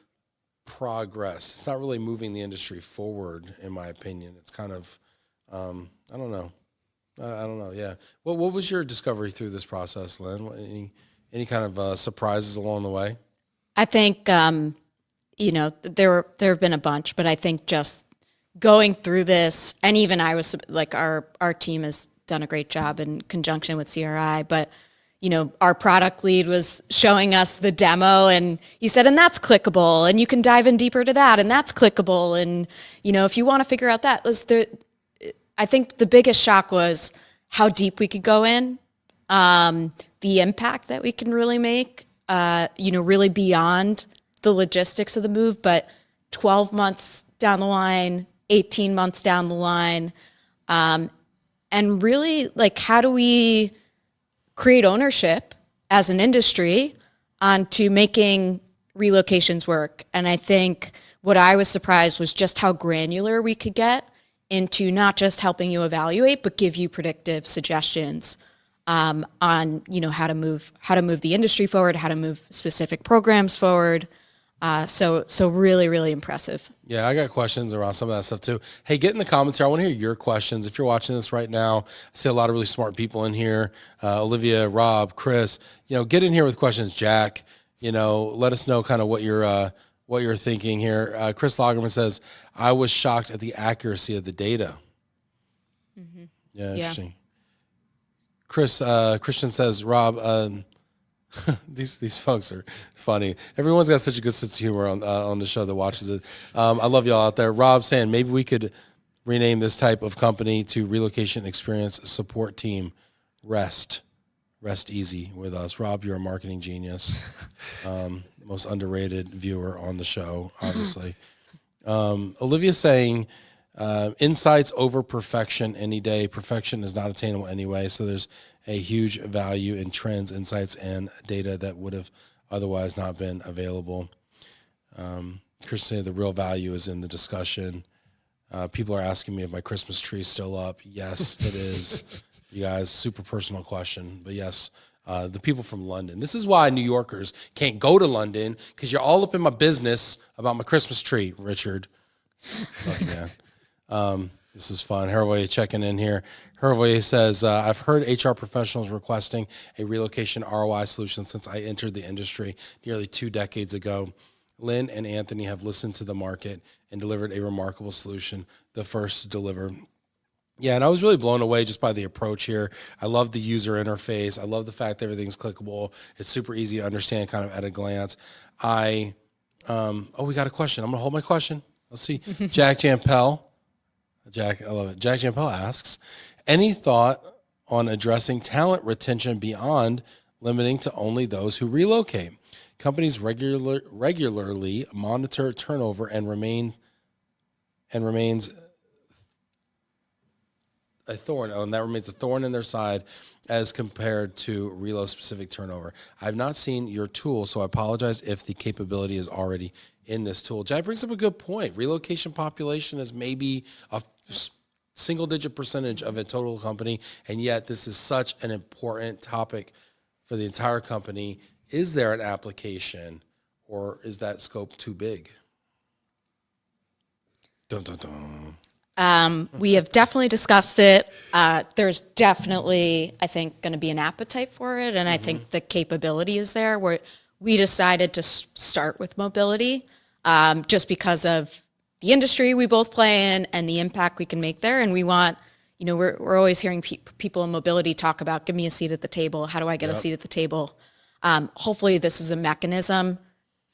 progress. It's not really moving the industry forward, in my opinion. It's kind of, I don't know. Yeah. What was your discovery through this process, Lynn? Any kind of surprises along the way? I think there have been a bunch, but I think just going through this, and even I was like, our team has done a great job in conjunction with CRI, but our product lead was showing us the demo, and he said, and that's clickable, and you can dive in deeper to that, and that's clickable, and if you want to figure out that, I think the biggest shock was how deep we could go in, the impact that we can really make, really beyond the logistics of the move, but 12 months down the line, 18 months down the line, and really, like, how do we create ownership as an industry onto making relocations work? And I think what I was surprised was just how granular we could get into not just helping you evaluate, but give you predictive suggestions on how to move the industry forward, how to move specific programs forward. So really, really impressive. Yeah, I got questions around some of that stuff too. Hey, get in the comments here. I want to hear your questions. If you're watching this right now, I see a lot of really smart people in here. Olivia, Rob, Chris, get in here with questions. Jack, let us know kind of what you're thinking here. Chris Lagerman says, I was shocked at the accuracy of the data. Mm-hmm. Yeah, interesting. Christian says, Rob, these folks are funny. Everyone's got such a good sense of humor on the show that watches it. I love y'all out there. Rob saying maybe we could rename this type of company to Relocation Experience Support Team. Rest easy with us. Rob, you're a marketing genius. Most underrated viewer on the show, obviously. Olivia saying insights over perfection any day. Perfection is not attainable anyway, so there's a huge value in trends, insights, and data that would have otherwise not been available. Christian, the real value is in the discussion. People are asking me if my Christmas tree is still up. Yes, it is. You guys, super personal question, but yes, the people from London. This is why New Yorkers can't go to London, because you're all up in my business about my Christmas tree, Richard. Love you, man. This is fun. Hervoy checking in here. Hervoy says, I've heard HR professionals requesting a relocation ROI solution since I entered the industry nearly 2 decades ago. Lynn and Anthony have listened to the market and delivered a remarkable solution, the first to deliver. Yeah, and I was really blown away just by the approach here. I love the user interface. I love the fact that everything's clickable. It's super easy to understand kind of at a glance. We got a question. I'm going to hold my question. Let's see. Jack Jampel. Jack, I love it. Jack Jampel asks, any thought on addressing talent retention beyond limiting to only those who relocate? Companies regularly monitor turnover and remains a thorn, and that remains a thorn in their side as compared to relo-specific turnover. I've not seen your tool, so I apologize if the capability is already in this tool. Jack brings up a good point. Relocation population is maybe a single-digit percentage of a total company, and yet this is such an important topic for the entire company. Is there an application, or is that scope too big? Dun, dun, dun. We have definitely discussed it. There's definitely, I think, going to be an appetite for it, and I think the capability is there. Where we decided to start with mobility, just because of the industry we both play in and the impact we can make there. And we want, we're always hearing people in mobility talk about, give me a seat at the table. How do I get a seat at the table? Hopefully, this is a mechanism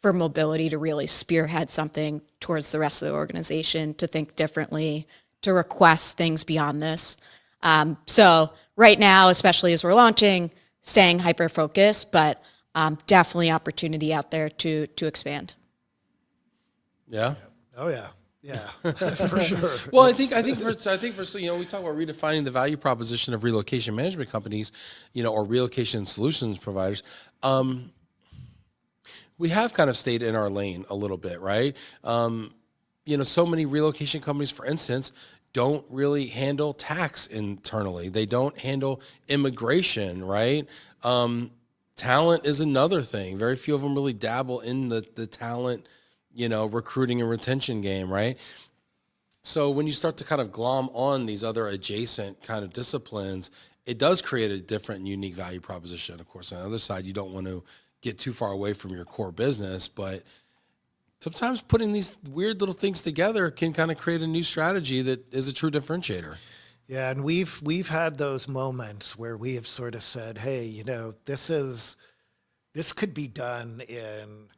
for mobility to really spearhead something towards the rest of the organization, to think differently, to request things beyond this. So right now, especially as we're launching, staying hyper-focused, but definitely opportunity out there to expand. Yeah. Oh yeah. Yeah, for sure. Well, I think for we talk about redefining the value proposition of relocation management companies, or relocation solutions providers. We have kind of stayed in our lane a little bit, right? So many relocation companies, for instance, don't really handle tax internally. They don't handle immigration, right? Talent is another thing. Very few of them really dabble in the talent, recruiting and retention game, right? So when you start to kind of glom on these other adjacent kind of disciplines, it does create a different and unique value proposition. Of course, on the other side, you don't want to get too far away from your core business, but sometimes putting these weird little things together can kind of create a new strategy that is a true differentiator. Yeah, and we've had those moments where we have sort of said, hey, this could be done in,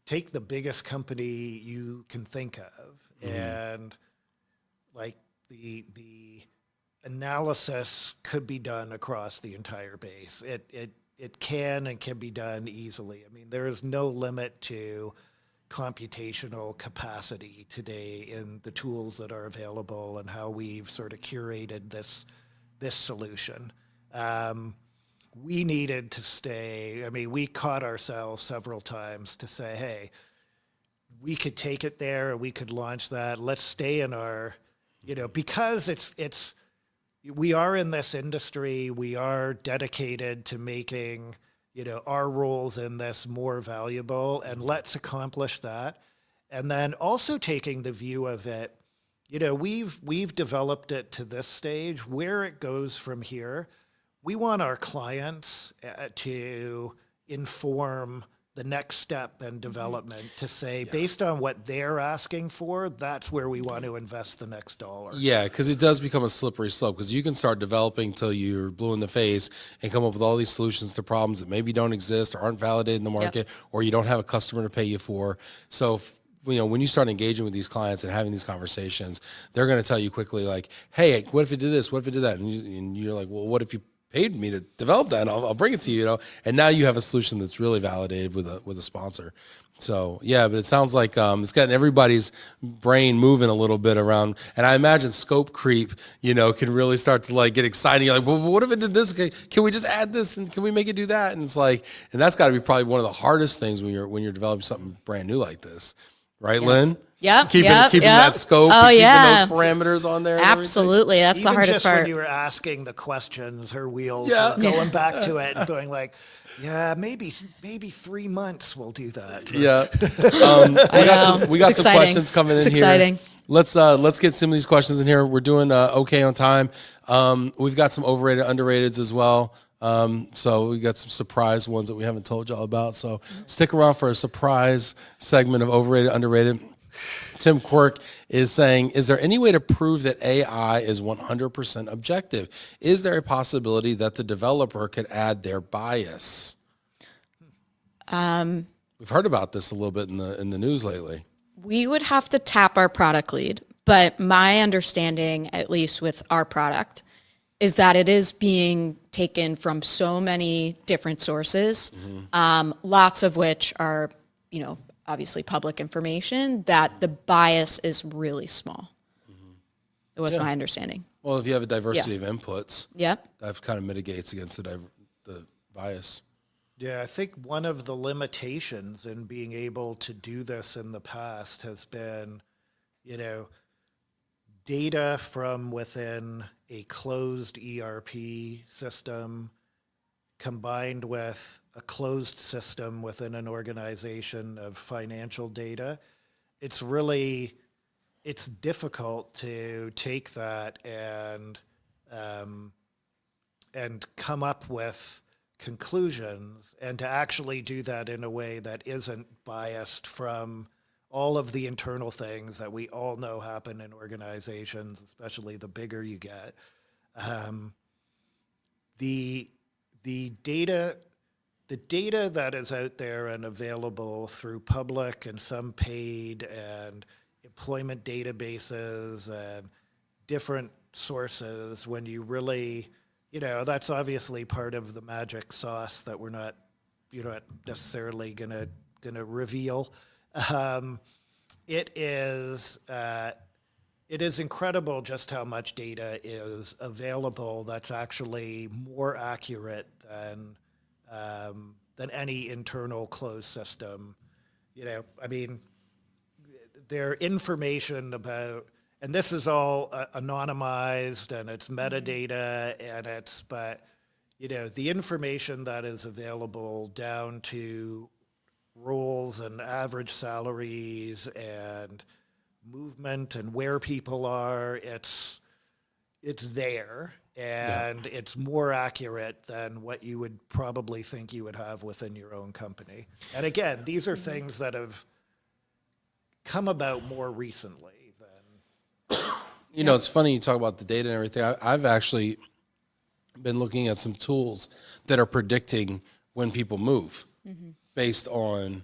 take the biggest company you can think of, and like the analysis could be done across the entire base. It can and can be done easily. I mean, there is no limit to computational capacity today in the tools that are available and how we've sort of curated this solution. We needed to stay, I mean, we caught ourselves several times to say, hey, we could take it there, we could launch that. Let's stay in our, because we are in this industry, we are dedicated to making our roles in this more valuable, and let's accomplish that. And then also taking the view of it, we've developed it to this stage. Where it goes from here, we want our clients to inform the next step in development, to say, based on what they're asking for, that's where we want to invest the next dollar. Yeah, because it does become a slippery slope, because you can start developing till you're blue in the face and come up with all these solutions to problems that maybe don't exist or aren't validated in the market, or you don't have a customer to pay you for. So when you start engaging with these clients and having these conversations, they're going to tell you quickly, like, hey, what if it did this? What if it did that? And you're like, well, what if you paid me to develop that? I'll bring it to you, and now you have a solution that's really validated with a sponsor. So yeah, but it sounds like it's gotten everybody's brain moving a little bit around, and I imagine scope creep, can really start to like get exciting. You're like, well, what if it did this? Okay, can we just add this, and can we make it do that? And it's like, and that's got to be probably one of the hardest things when you're developing something brand new like this, right, Lynn? Yep. Keeping that scope, oh, keeping yeah. those parameters on there. Absolutely. That's the hardest part. When you were asking the questions, her wheels were going back to it and going like, yeah, maybe 3 months we'll do that. Yeah. We got some questions coming in here. Exciting. Let's get some of these questions in here. We're doing okay on time. We've got some overrated, underrateds as well. So we got some surprise ones that we haven't told y'all about. So stick around for a surprise segment of overrated, underrated. Tim Quirk is saying, is there any way to prove that AI is 100% objective? Is there a possibility that the developer could add their bias? We've heard about this a little bit in the news lately. We would have to tap our product lead, but my understanding, at least with our product, is that it is being taken from so many different sources, lots of which are, obviously public information, that the bias is really small. It was my understanding. Well, if you have a diversity of inputs, Yep. that kind of mitigates against the bias. Yeah, I think one of the limitations in being able to do this in the past has been, data from within a closed ERP system combined with a closed system within an organization of financial data. It's difficult to take that and come up with conclusions, and to actually do that in a way that isn't biased from all of the internal things that we all know happen in organizations, especially the bigger you get. The data that is out there and available through public and some paid and employment databases and different sources, when you really, that's obviously part of the magic sauce that you're not necessarily gonna reveal. It is incredible just how much data is available that's actually more accurate than any internal closed system. Their information about, and this is all anonymized and it's metadata but the information that is available down to roles and average salaries and movement and where people are, it's there, and it's more accurate than what you would probably think you would have within your own company. And again, these are things that have come about more recently than. You know, it's funny you talk about the data and everything. I've actually been looking at some tools that are predicting when people move based on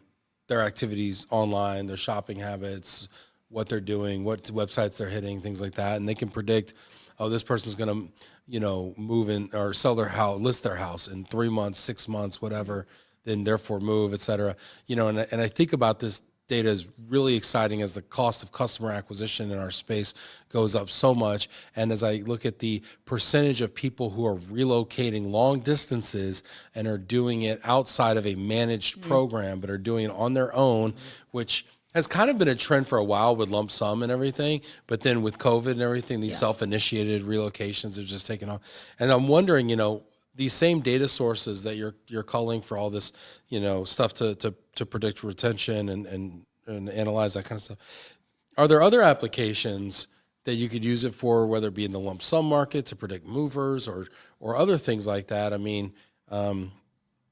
their activities online, their shopping habits, what they're doing, what websites they're hitting, things like that. And they can predict, oh, this person's going to, you know, move in or sell their house, list their house in 3 months, 6 months, whatever, then therefore move, et cetera. You know, and I think about this data is really exciting as the cost of customer acquisition in our space goes up so much. And as I look at the percentage of people who are relocating long distances and are doing it outside of a managed program, but are doing it on their own, which has kind of been a trend for a while with lump sum and everything. But then with COVID and everything, these self-initiated relocations have just taken off. And I'm wondering, you know, these same data sources that you're culling for all this, you know, stuff to predict retention and analyze that kind of stuff. Are there other applications that you could use it for, whether it be in the lump sum market to predict movers or other things like that? I mean,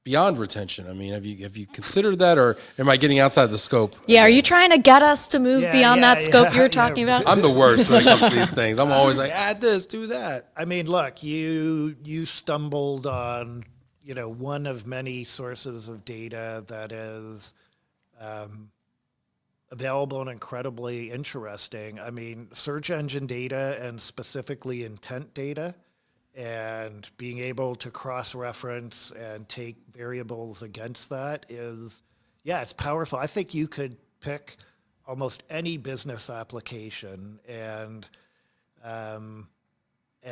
beyond retention. I mean, have you considered that, or am I getting outside the scope? Yeah, are you trying to get us to move beyond that scope you were talking about? I'm the worst when it comes to these things. I'm always like, add this, do that. I mean, look, you stumbled on, you know, one of many sources of data that is available and incredibly interesting. I mean, search engine data and specifically intent data, and being able to cross-reference and take variables against that is, yeah, it's powerful. I think you could pick almost any business application and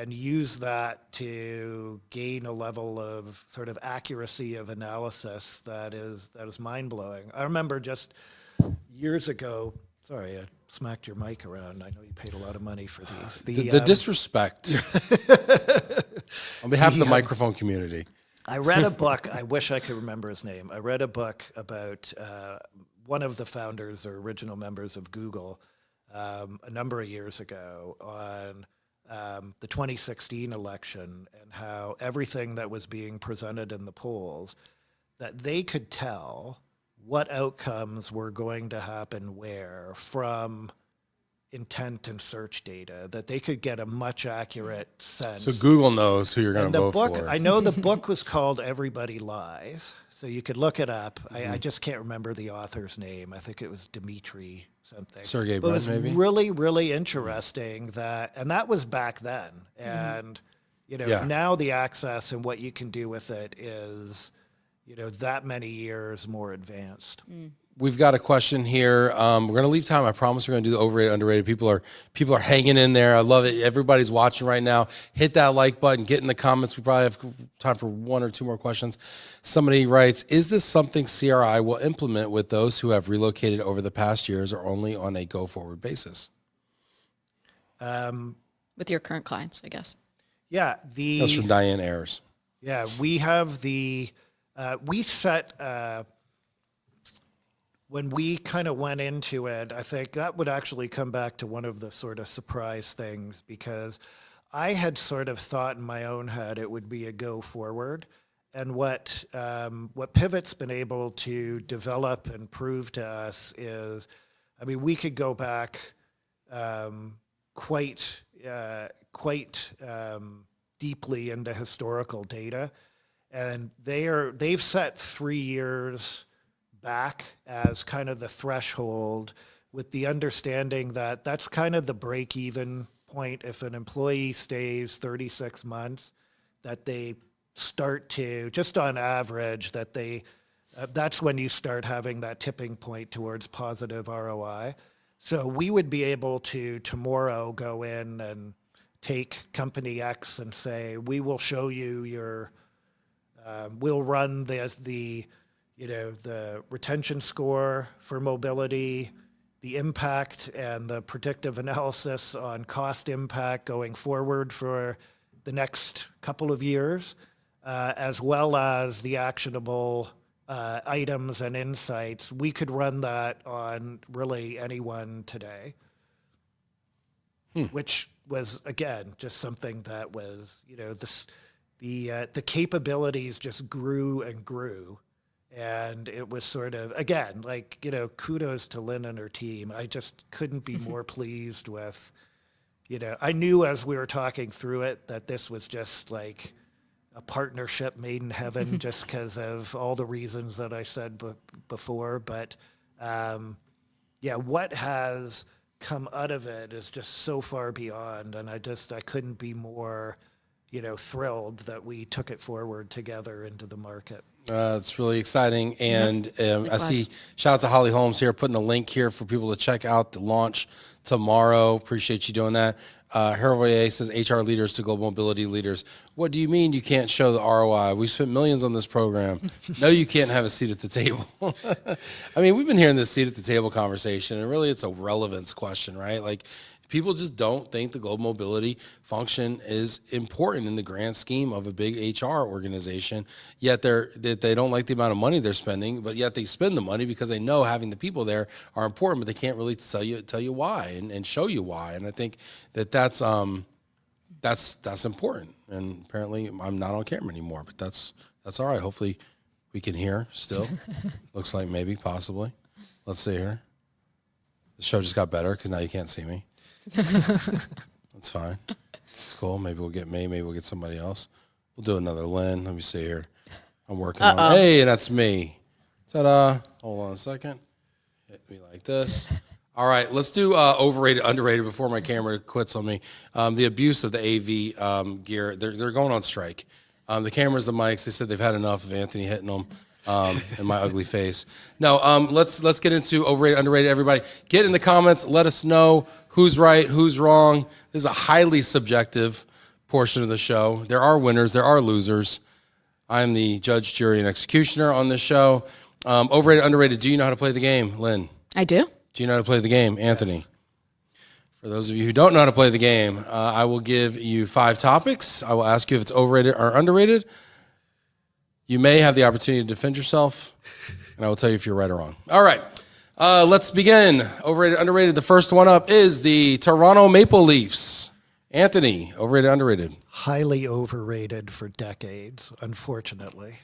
use that to gain a level of sort of accuracy of analysis that is mind-blowing. I remember just years ago, sorry, I smacked your mic around. I know you paid a lot of money for these. The disrespect on behalf of the microphone community. I read a book. I wish I could remember his name. I read a book about one of the founders or original members of Google a number of years ago on the 2016 election and how everything that was being presented in the polls, that they could tell what outcomes were going to happen where from intent and search data, that they could get a much accurate sense. So Google knows who you're going to vote for. I know the book was called Everybody Lies, so you could look it up. I just can't remember the author's name. I think it was Dimitri something. Sergey Brin, maybe? It was really, really interesting and that was back then. And, you know, now the access and what you can do with it is, you know, that many years more advanced. We've got a question here. We're going to leave time. I promise we're going to do the overrated, underrated. People are hanging in there. I love it. Everybody's watching right now. Hit that like button. Get in the comments. We probably have time for one or two more questions. Somebody writes, is this something CRI will implement with those who have relocated over the past years or only on a go-forward basis? With your current clients, I guess. Yeah. That's from Diane Ayers. Yeah, we have we set, when we kind of went into it, I think that would actually come back to one of the sort of surprise things, because I had sort of thought in my own head it would be a go forward. And what Pivt's been able to develop and prove to us is, I mean, we could go back quite deeply into historical data. And they've set 3 years back as kind of the threshold, with the understanding that that's kind of the break-even point. If an employee stays 36 months, that they start to, just on average, that that's when you start having that tipping point towards positive ROI. So we would be able to tomorrow go in and take company X and say, we will show you your we'll run the retention score for mobility, the impact and the predictive analysis on cost impact going forward for the next couple of years, as well as the actionable items and insights. We could run that on really anyone today, which was, again, just something that was, you know, the capabilities just grew and grew. And it was sort of, again, like, you know, kudos to Lynn and her team. I just couldn't be more pleased with, you know, I knew as we were talking through it that this was just like a partnership made in heaven just because of all the reasons that I said before. But yeah, what has come out of it is just so far beyond. And I couldn't be more, you know, thrilled that we took it forward together into the market. It's really exciting. And I see, shout out to Holly Holmes here, putting the link here for people to check out the launch tomorrow. Appreciate you doing that. Hervoyer says, HR leaders to global mobility leaders. What do you mean you can't show the ROI? We spent millions on this program. No, you can't have a seat at the table. I mean, we've been hearing this seat at the table conversation, and really it's a relevance question, right? Like, people just don't think the global mobility function is important in the grand scheme of a big HR organization. Yet they don't like the amount of money they're spending, but yet they spend the money because they know having the people there are important, but they can't really tell you why and show you why. And I think that's important. And apparently I'm not on camera anymore, but that's all right. Hopefully we can hear still. Looks like maybe, possibly. Let's see here. The show just got better because now you can't see me. That's fine. It's cool. Maybe we'll get me. Maybe we'll get somebody else. We'll do another Lynn. Let me see here. I'm working on. Hey, that's me. Ta-da. Hold on a second. Hit me like this. All right, let's do overrated, underrated before my camera quits on me. The abuse of the AV gear. They're going on strike. The cameras, the mics. They said they've had enough of Anthony hitting them. In my ugly face. No, let's get into overrated, underrated. Everybody, get in the comments. Let us know who's right, who's wrong. This is a highly subjective portion of the show. There are winners, there are losers. I'm the judge, jury, and executioner on this show. Overrated, underrated. Do you know how to play the game, Lynn? I do. Do you know how to play the game, Anthony? Yes. For those of you who don't know how to play the game, I will give you 5 topics. I will ask you if it's overrated or underrated. You may have the opportunity to defend yourself, and I will tell you if you're right or wrong. All right, let's begin. Overrated, underrated. The first one up is the Toronto Maple Leafs. Anthony, overrated, underrated? Highly overrated for decades, unfortunately.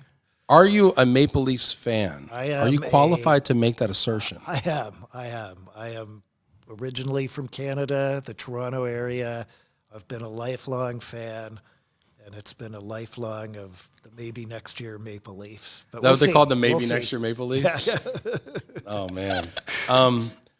Are you a Maple Leafs fan? I am. Are you qualified to make that assertion? I am. I am originally from Canada, the Toronto area. I've been a lifelong fan. And it's been a lifelong of the maybe next year Maple Leafs. But that what they called the maybe next year Maple Leafs? Yeah. Oh, man.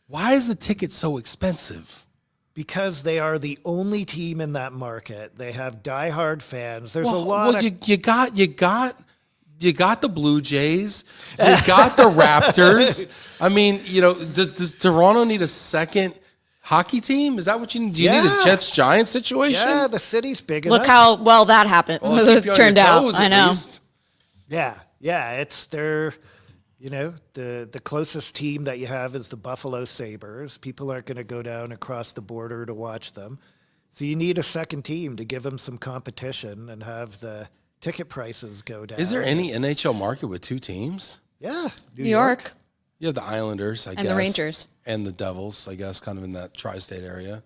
Why is the ticket so expensive? Because they are the only team in that market. They have diehard fans. There's a lot of... you got the Blue Jays. You got the Raptors. I mean, you know, does Toronto need a second hockey team? Is that what you need? Do you need a Jets-Giants situation? Yeah, the city's big enough. Look how well that happened. Turned out. I know. Yeah. It's their, you know, the closest team that you have is the Buffalo Sabres. People aren't going to go down across the border to watch them. So you need a second team to give them some competition and have the ticket prices go down. Is there any NHL market with 2 teams? Yeah. New York. You have the Islanders, I guess. And the Rangers. And the Devils, I guess, kind of in that tri-state area.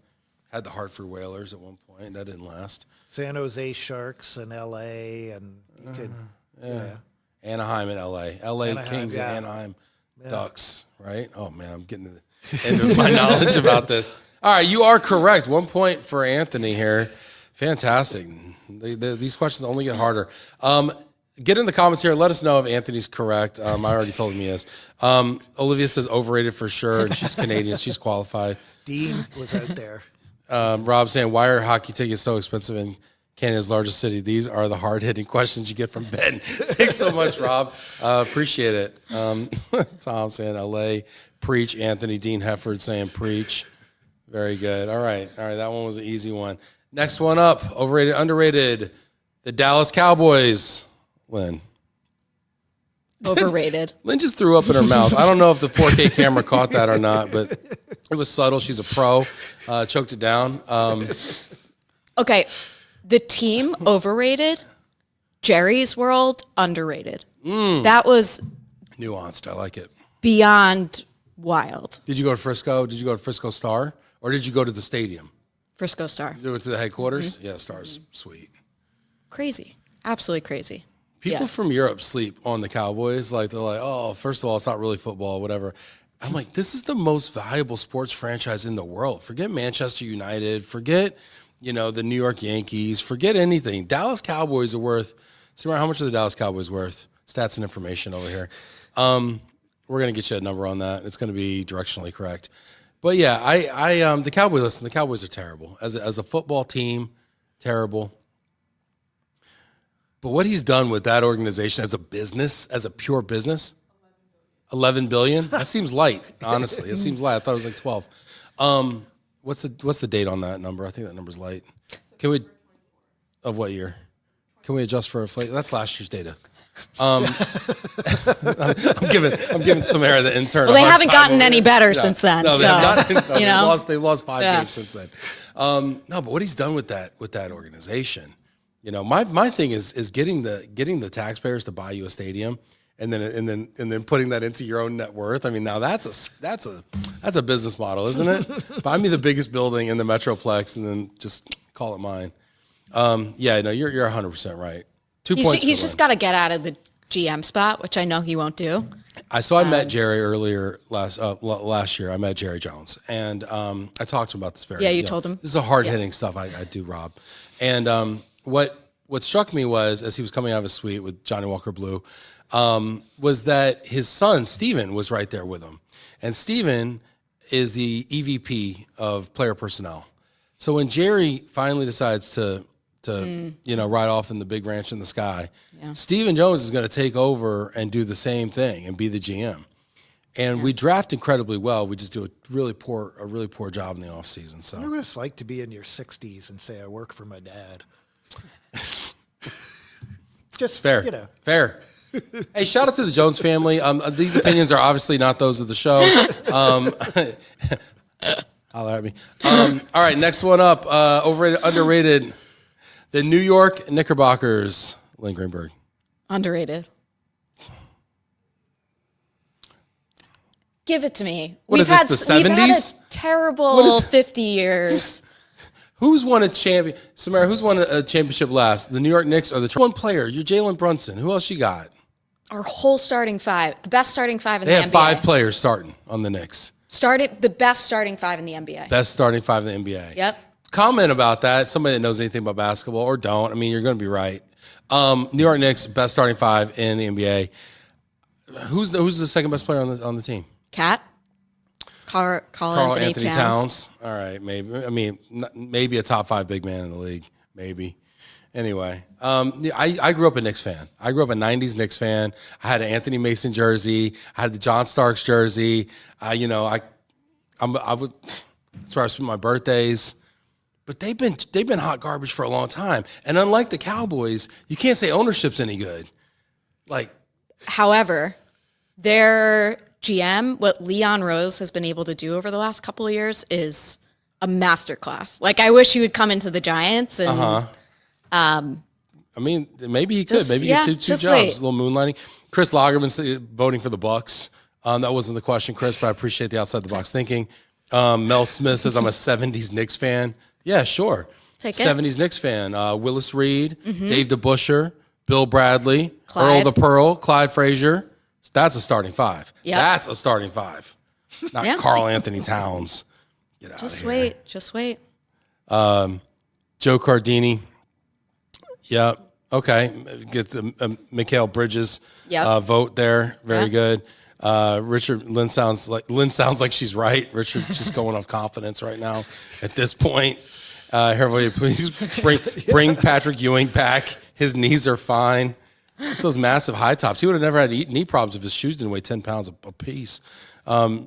Had the Hartford Whalers at one point. That didn't last. San Jose Sharks and L.A. and you could, Anaheim and L.A. L.A. Kings and Anaheim Ducks, right? Oh, man, I'm getting to the end of my knowledge about this. All right, you are correct. 1 point for Anthony here. Fantastic. These questions only get harder. Get in the comments here. Let us know if Anthony's correct. I already told him he is. Olivia says overrated for sure, and she's Canadian. She's qualified. Dean was out there. Rob saying, why are hockey tickets so expensive in Canada's largest city? These are the hard-hitting questions you get from Ben. Thanks so much, Rob. Appreciate it. Tom saying LA, preach. Anthony Dean Hefford saying preach. Very good. All right. That one was an easy one. Next one up, overrated, underrated. The Dallas Cowboys. Lynn. Overrated. Lynn just threw up in her mouth. I don't know if the 4K camera caught that or not, but it was subtle. She's a pro. Choked it down. Okay. The team, overrated. Jerry's World, underrated. That was nuanced. I like it. Beyond wild. Did you go to Frisco? Did you go to Frisco Star? Or did you go to the stadium? Frisco Star. You went to the headquarters? Mm-hmm. Yeah, Star's sweet. Crazy. Absolutely crazy. People Yeah. from Europe sleep on the Cowboys. Like they're like, oh, first of all, it's not really football, whatever. I'm like, this is the most valuable sports franchise in the world. Forget Manchester United. Forget, the New York Yankees. Forget anything. Dallas Cowboys are worth. See, how much are the Dallas Cowboys worth? Stats and information over here. We're gonna get you a number on that. It's gonna be directionally correct. But yeah, the Cowboys. Listen, the Cowboys are terrible as a football team. Terrible. But what he's done with that organization as a business, as a pure business, 11 billion. That seems light, honestly. It seems light. I thought it was like 12. What's the date on that number? I think that number's light. Can we, of what year? Can we adjust for inflation? That's last year's data. I'm giving Samara the intern. Well, they haven't gotten any better since then. No, they have not. No, they lost 5 Yeah. games since then. No, but what he's done with that organization, my thing is getting the taxpayers to buy you a stadium, and then putting that into your own net worth. I mean, now that's a business model, isn't it? Buy me the biggest building in the Metroplex, and then just call it mine. Yeah, no, you're 100% right. 2 points. He's just got to get out of the GM spot, which I know he won't do. I met Jerry earlier last year. I met Jerry Jones, and I talked to him about this very. Yeah, you told him. This is a hard hitting stuff I do, Rob. And what struck me was, as he was coming out of his suite with Johnny Walker Blue, was that his son Steven was right there with him, and Steven is the EVP of player personnel. So when Jerry finally decides to ride off in the big ranch in the sky, Stephen Jones is going to take over and do the same thing and be the GM. And we draft incredibly well. We just do a really poor job in the offseason. So I wonder what it's like to be in your 60s and say, I work for my dad. Just fair. Fair. Hey, shout out to the Jones family. These opinions are obviously not those of the show. Holler at me. All right, next one up. Overrated, underrated. The New York Knickerbockers. Lynn Greenberg. Underrated. Give it to me. What is this, the 70s? We've had a terrible 50 years. Who's won a champion? Samara, who's won a championship last? The New York Knicks or the one player? You're Jalen Brunson. Who else you got? Our whole starting five. The best starting five in They the have NBA. 5 players starting on the Knicks. The best starting five in the NBA. Best starting 5 in the NBA. Yep. Comment about that. Somebody that knows anything about basketball or don't. I mean, you're going to be right. New York Knicks, best starting 5 in the NBA. Who's the second best player on the team? Cat. Carl Anthony Towns. All right, maybe. I mean, maybe a top 5 big man in the league. Maybe. Anyway, I grew up a Knicks fan. I grew up a '90s Knicks fan. I had an Anthony Mason jersey. I had the John Starks jersey. I would. That's where I spent my birthdays. But they've been hot garbage for a long time. And unlike the Cowboys, you can't say ownership's any good. However, their GM, what Leon Rose has been able to do over the last couple of years is a masterclass. I wish he would come into the Giants and I mean, maybe he could. Maybe get two jobs. Wait. A little moonlighting. Chris Lagerman's voting for the Bucks. That wasn't the question, Chris, but I appreciate the outside the box thinking. Mel Smith says I'm a '70s Knicks fan. Yeah, sure. Take it. '70s Knicks fan. Willis Reed, Dave DeBuscher, Bill Bradley, Clyde. Earl the Pearl, Clyde Frazier. That's a starting 5. Yep. That's a starting 5. Not Carl Anthony Towns. Get out of here. Just wait. Joe Cardini. Yeah. Okay. Get the Mikhail Bridges vote there. Very good. Lynn sounds like she's right. Richard just going off confidence right now at this point. Everybody, please bring Patrick Ewing back. His knees are fine. It's those massive high tops. He would have never had knee problems if his shoes didn't weigh 10 pounds a piece.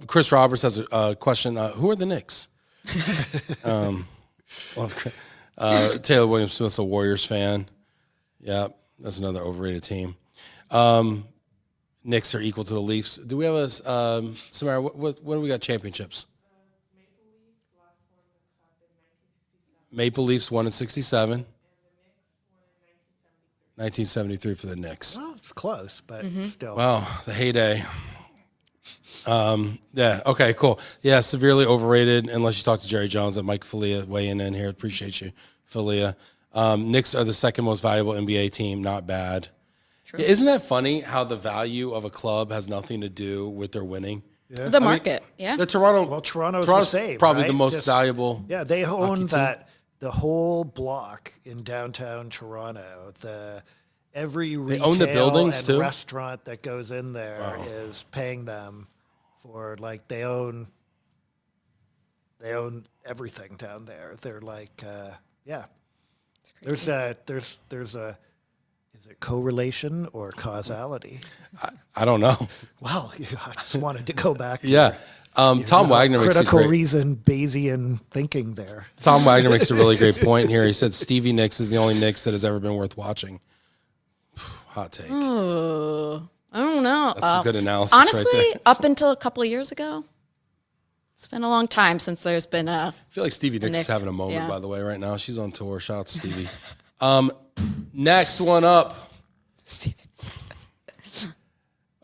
Chris Roberts has a question. Who are the Knicks? Taylor Williams-Smith's a Warriors fan. Yeah, that's another overrated team. Knicks are equal to the Leafs. Do we have a Samara? When do we got championships? Maple Leafs won in '67. 1973 for the Knicks. Well, it's close, but still. Wow, the heyday. Yeah. Okay. Cool. Yeah. Severely overrated. Unless you talk to Jerry Jones and Mike Falia weighing in here. Appreciate you, Falia. Knicks are the second most valuable NBA team. Not bad. Yeah, isn't that funny how the value of a club has nothing to do with their winning? Yeah. The market, yeah. The Toronto. Well, Toronto's the same, probably right? the most valuable. Yeah, they own the whole block in downtown Toronto. Every retail own the buildings and too? restaurant that goes in there is paying them for they own everything down there. They're there's a is it correlation or causality? I don't know. Well, I just wanted to go back to Tom Wagner makes a critical great reason Bayesian thinking there. Tom Wagner makes a really great point here. He said Stevie Nicks is the only Nicks that has ever been worth watching. Hot take. Oh, I don't know. That's some good analysis. Honestly, right there. up until a couple of years ago, it's been a long time since there's been a. I feel like Stevie Nicks is Nick, having a moment, yeah. by the way, right now. She's on tour. Shout out to Stevie. Next one up.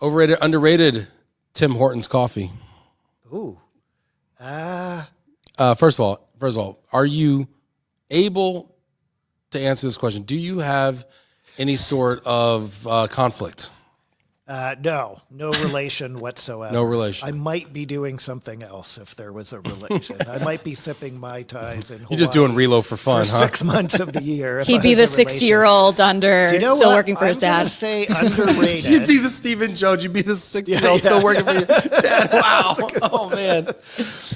Overrated, underrated. Tim Hortons coffee. Ooh. First of all, are you able to answer this question? Do you have any sort of conflict? No relation whatsoever. No relation. I might be doing something else if there was a relation. I might be sipping Mai Tais in Hawaii. You're just doing Relo for fun, for huh? 6 months of the year. He'd be the 60-year-old under You know still what? working for his I'm gonna dad. say underrated. You'd be the Stephen Jones. You'd be the 60-year-old still working for your dad. Wow. Oh, man.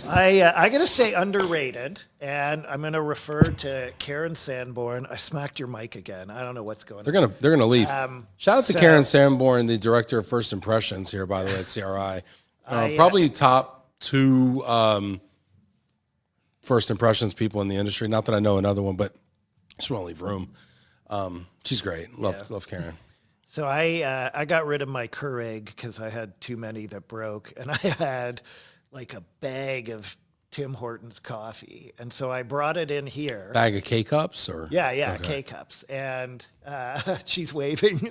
I gotta say underrated, and I'm gonna refer to Karen Sanborn. I smacked your mic again. I don't know what's going on. They're gonna leave. Shout out to Karen Sanborn, the director of First Impressions here, by the way, at CRI. Probably top 2 First Impressions people in the industry. Not that I know another one, but I just want to leave room. She's great. Love Karen. So I got rid of my Keurig because I had too many that broke, and I had like a bag of Tim Hortons coffee, and so I brought it in here. Bag of K-Cups? Or Yeah, K-Cups. And she's waving.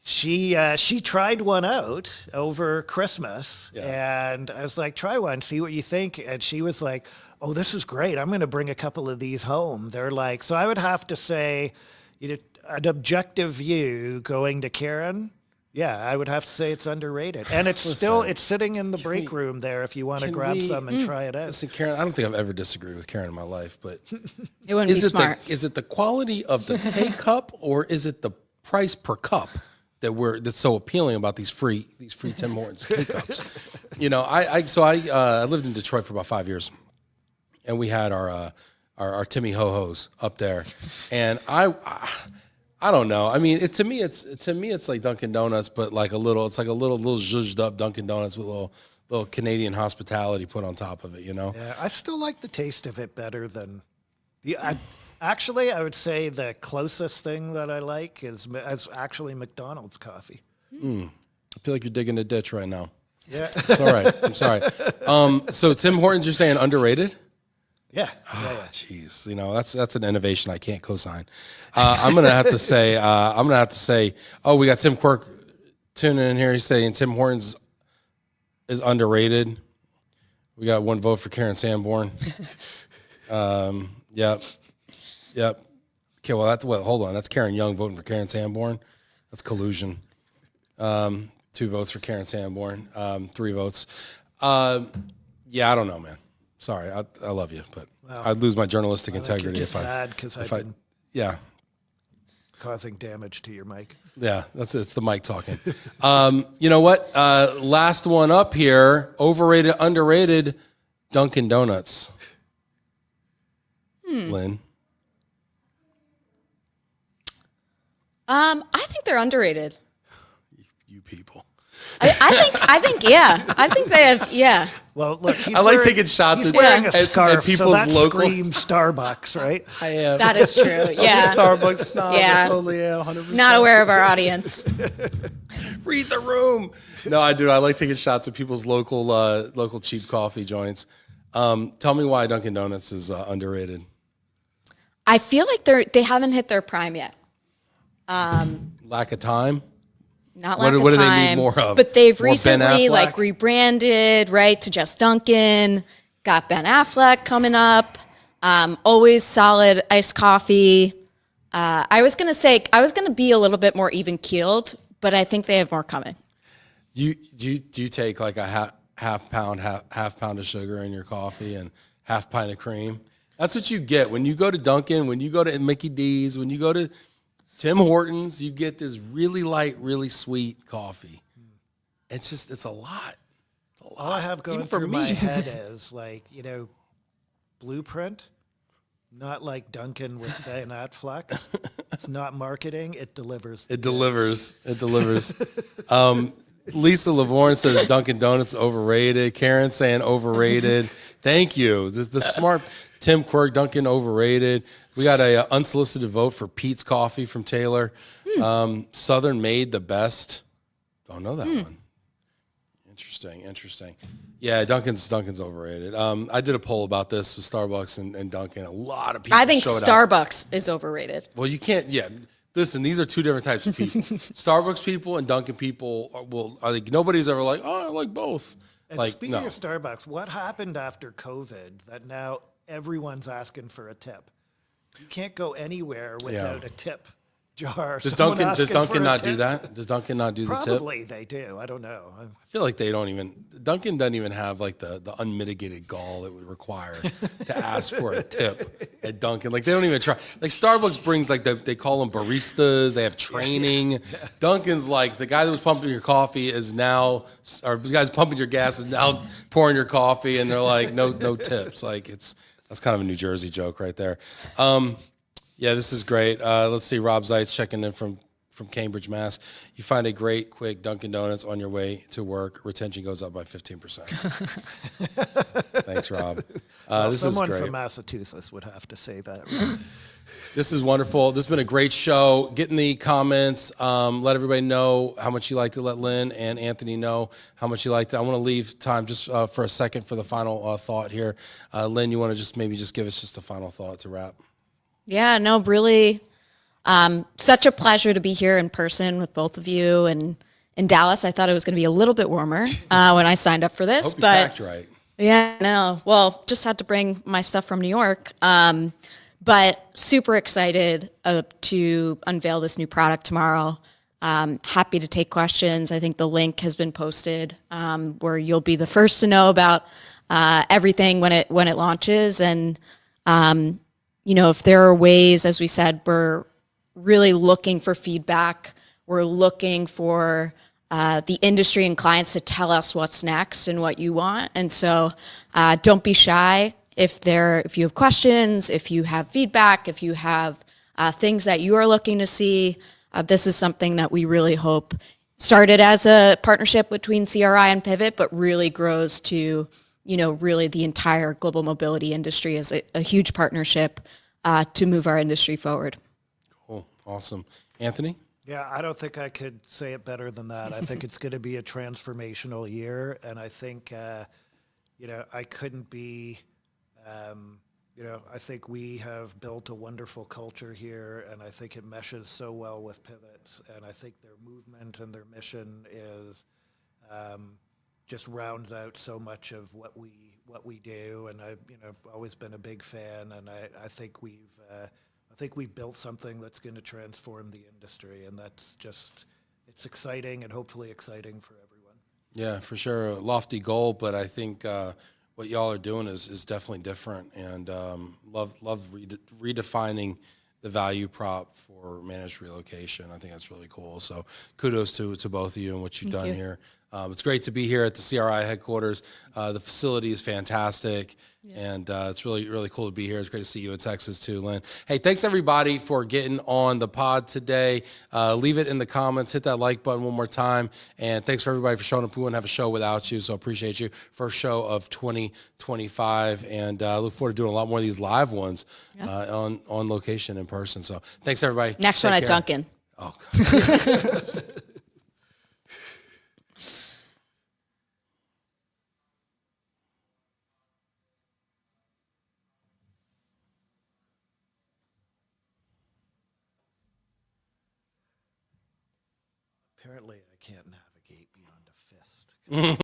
She tried one out over Christmas, and I was like, try one, see what you think. And she was like, oh, this is great. I'm going to bring a couple of these home. They're like, so I would have to say, an objective view going to Karen. Yeah, I would have to say it's underrated. And it's it's sitting in the break room there if you want to grab some and try it out. Listen, Karen, I don't think I've ever disagreed with Karen in my life, but It wouldn't be smart. Is it the quality of the K-Cup or is it the price per cup that's so appealing about these free Tim Hortons K-Cups? I lived in Detroit for about 5 years, and we had our Timmy Ho-Hos up there, and I don't know. I mean, to me it's like Dunkin' Donuts, but like a little zhuzhed up Dunkin' Donuts with a little Canadian hospitality put on top of it, you know? Yeah, I still like the taste of it better than actually, I would say the closest thing that I like is actually McDonald's coffee. I feel like you're digging a ditch right now. Yeah. It's all right. I'm sorry. So Tim Hortons, you're saying underrated? Yeah. Jeez, that's an innovation I can't co-sign. I'm gonna have to say. Oh, we got Tim Quirk tuning in here. He's saying Tim Hortons is underrated. We got 1 vote for Karen Sanborn. Yep. Okay, well hold on. That's Karen Young voting for Karen Sanborn. That's collusion. 2 votes for Karen Sanborn. 3 votes. I don't know, man. Sorry, I love you, but I'd lose my journalistic integrity if I causing damage to your mic. Yeah, it's the mic talking. You know what? Last one up here: overrated, underrated. Dunkin' Donuts. Lynn. I think they're underrated. You people. I think they have, yeah. Well, look, he's I like taking shots he's at, wearing a at scarf, people's so that local. screams Starbucks, right? I am. That is true, yeah. Starbucks snob. Yeah. I totally am. 100%. Not aware of our audience. Read the room. No, I do. I like taking shots at people's local cheap coffee joints. Tell me why Dunkin' Donuts is underrated. I feel like they haven't hit their prime yet. Lack of time. Not What lack do of they time, need more of? but they've More Ben recently Affleck? rebranded, right, to just Dunkin'. Got Ben Affleck coming up. Always solid iced coffee. I was gonna be a little bit more even keeled, but I think they have more coming. Do you take like a half pound of sugar in your coffee and half pint of cream? That's what you get when you go to Dunkin', when you go to Mickey D's, when you go to Tim Hortons. You get this really light, really sweet coffee. It's a lot. All I have going Even for through my me. head is Blueprint, not like Duncan with Ben Affleck. It's not marketing; it delivers. It delivers. Lisa Lavorne says Dunkin' Donuts overrated. Karen saying overrated. Thank you. The smart Tim Quirk, Dunkin' overrated. We got a unsolicited vote for Pete's Coffee from Taylor. Southern Made the best. Don't know that one. Interesting. Yeah, Dunkin's overrated. I did a poll about this with Starbucks and Dunkin'. A lot of people. I think showed Starbucks is overrated. Well, you can't. Yeah, listen. These are two different types of people. Starbucks people and Dunkin' people I think nobody's ever like, oh, I like both. And Like, speaking no. of Starbucks, what happened after COVID that now everyone's asking for a tip? You can't go anywhere without a tip jar. Does Someone Dunkin' asking for a not do tip. that? Does Dunkin' not do the tip? Probably they do. I don't know. I feel like they don't even. Dunkin' doesn't even have like the unmitigated gall it would require to ask for a tip at Dunkin'. Like they don't even try. Like Starbucks brings like they call them baristas. They have training. Dunkin's like the guy that was pumping your coffee is now, or the guy's pumping your gas is now pouring your coffee, and they're like no tips. Like that's kind of a New Jersey joke right there. Yeah, this is great. Let's see. Rob Zeitz checking in from Cambridge, Mass. You find a great, quick Dunkin' Donuts on your way to work. Retention goes up by 15%. Thanks, Rob. This is Someone great. from Massachusetts would have to say that. This is wonderful. This has been a great show. Get in the comments. Let everybody know how much you like to let Lynn and Anthony know how much you like to. I want to leave time just for a second for the final thought here. Lynn, you want to just give us just a final thought to wrap? Yeah, no, really. Such a pleasure to be here in person with both of you. And in Dallas, I thought it was going to be a little bit warmer when I signed up for this. Hope you but packed right. yeah, no. Well, just had to bring my stuff from New York. But super excited to unveil this new product tomorrow. Happy to take questions. I think the link has been posted where you'll be the first to know about everything when it launches. And if there are ways, as we said, we're really looking for feedback. We're looking for the industry and clients to tell us what's next and what you want. And so don't be shy. If you have questions, if you have feedback, if you have things that you are looking to see, this is something that we really hope started as a partnership between CRI and Pivt, but really grows to, really the entire global mobility industry as a huge partnership to move our industry forward. Cool. Awesome. Anthony? Yeah, I don't think I could say it better than that. I think it's going to be a transformational year, and I think, I couldn't be, I think we have built a wonderful culture here, and I think it meshes so well with Pivt, and I think their movement and their mission is just rounds out so much of what we do, and I've always been a big fan, and I think we've built something that's going to transform the industry, and that's just, it's exciting and hopefully exciting for everyone. Yeah, for sure. A lofty goal, but I think what y'all are doing is definitely different, and love redefining the value prop for managed relocation. I think that's really cool. So kudos to both of you and what you've done here. It's great to be here at the CRI headquarters. The facility is fantastic, and it's really, really cool to be here. It's great to see you in Texas too, Lynn. Hey, thanks everybody for getting on the pod today. Leave it in the comments. Hit that like button one more time. And thanks for everybody for showing up. We wouldn't have a show without you, so appreciate you. First show of 2025, and look forward to doing a lot more of these live ones on location in person. So thanks everybody. Next Take one at care. Dunkin'. Oh, God. Apparently, I can't navigate beyond a fist.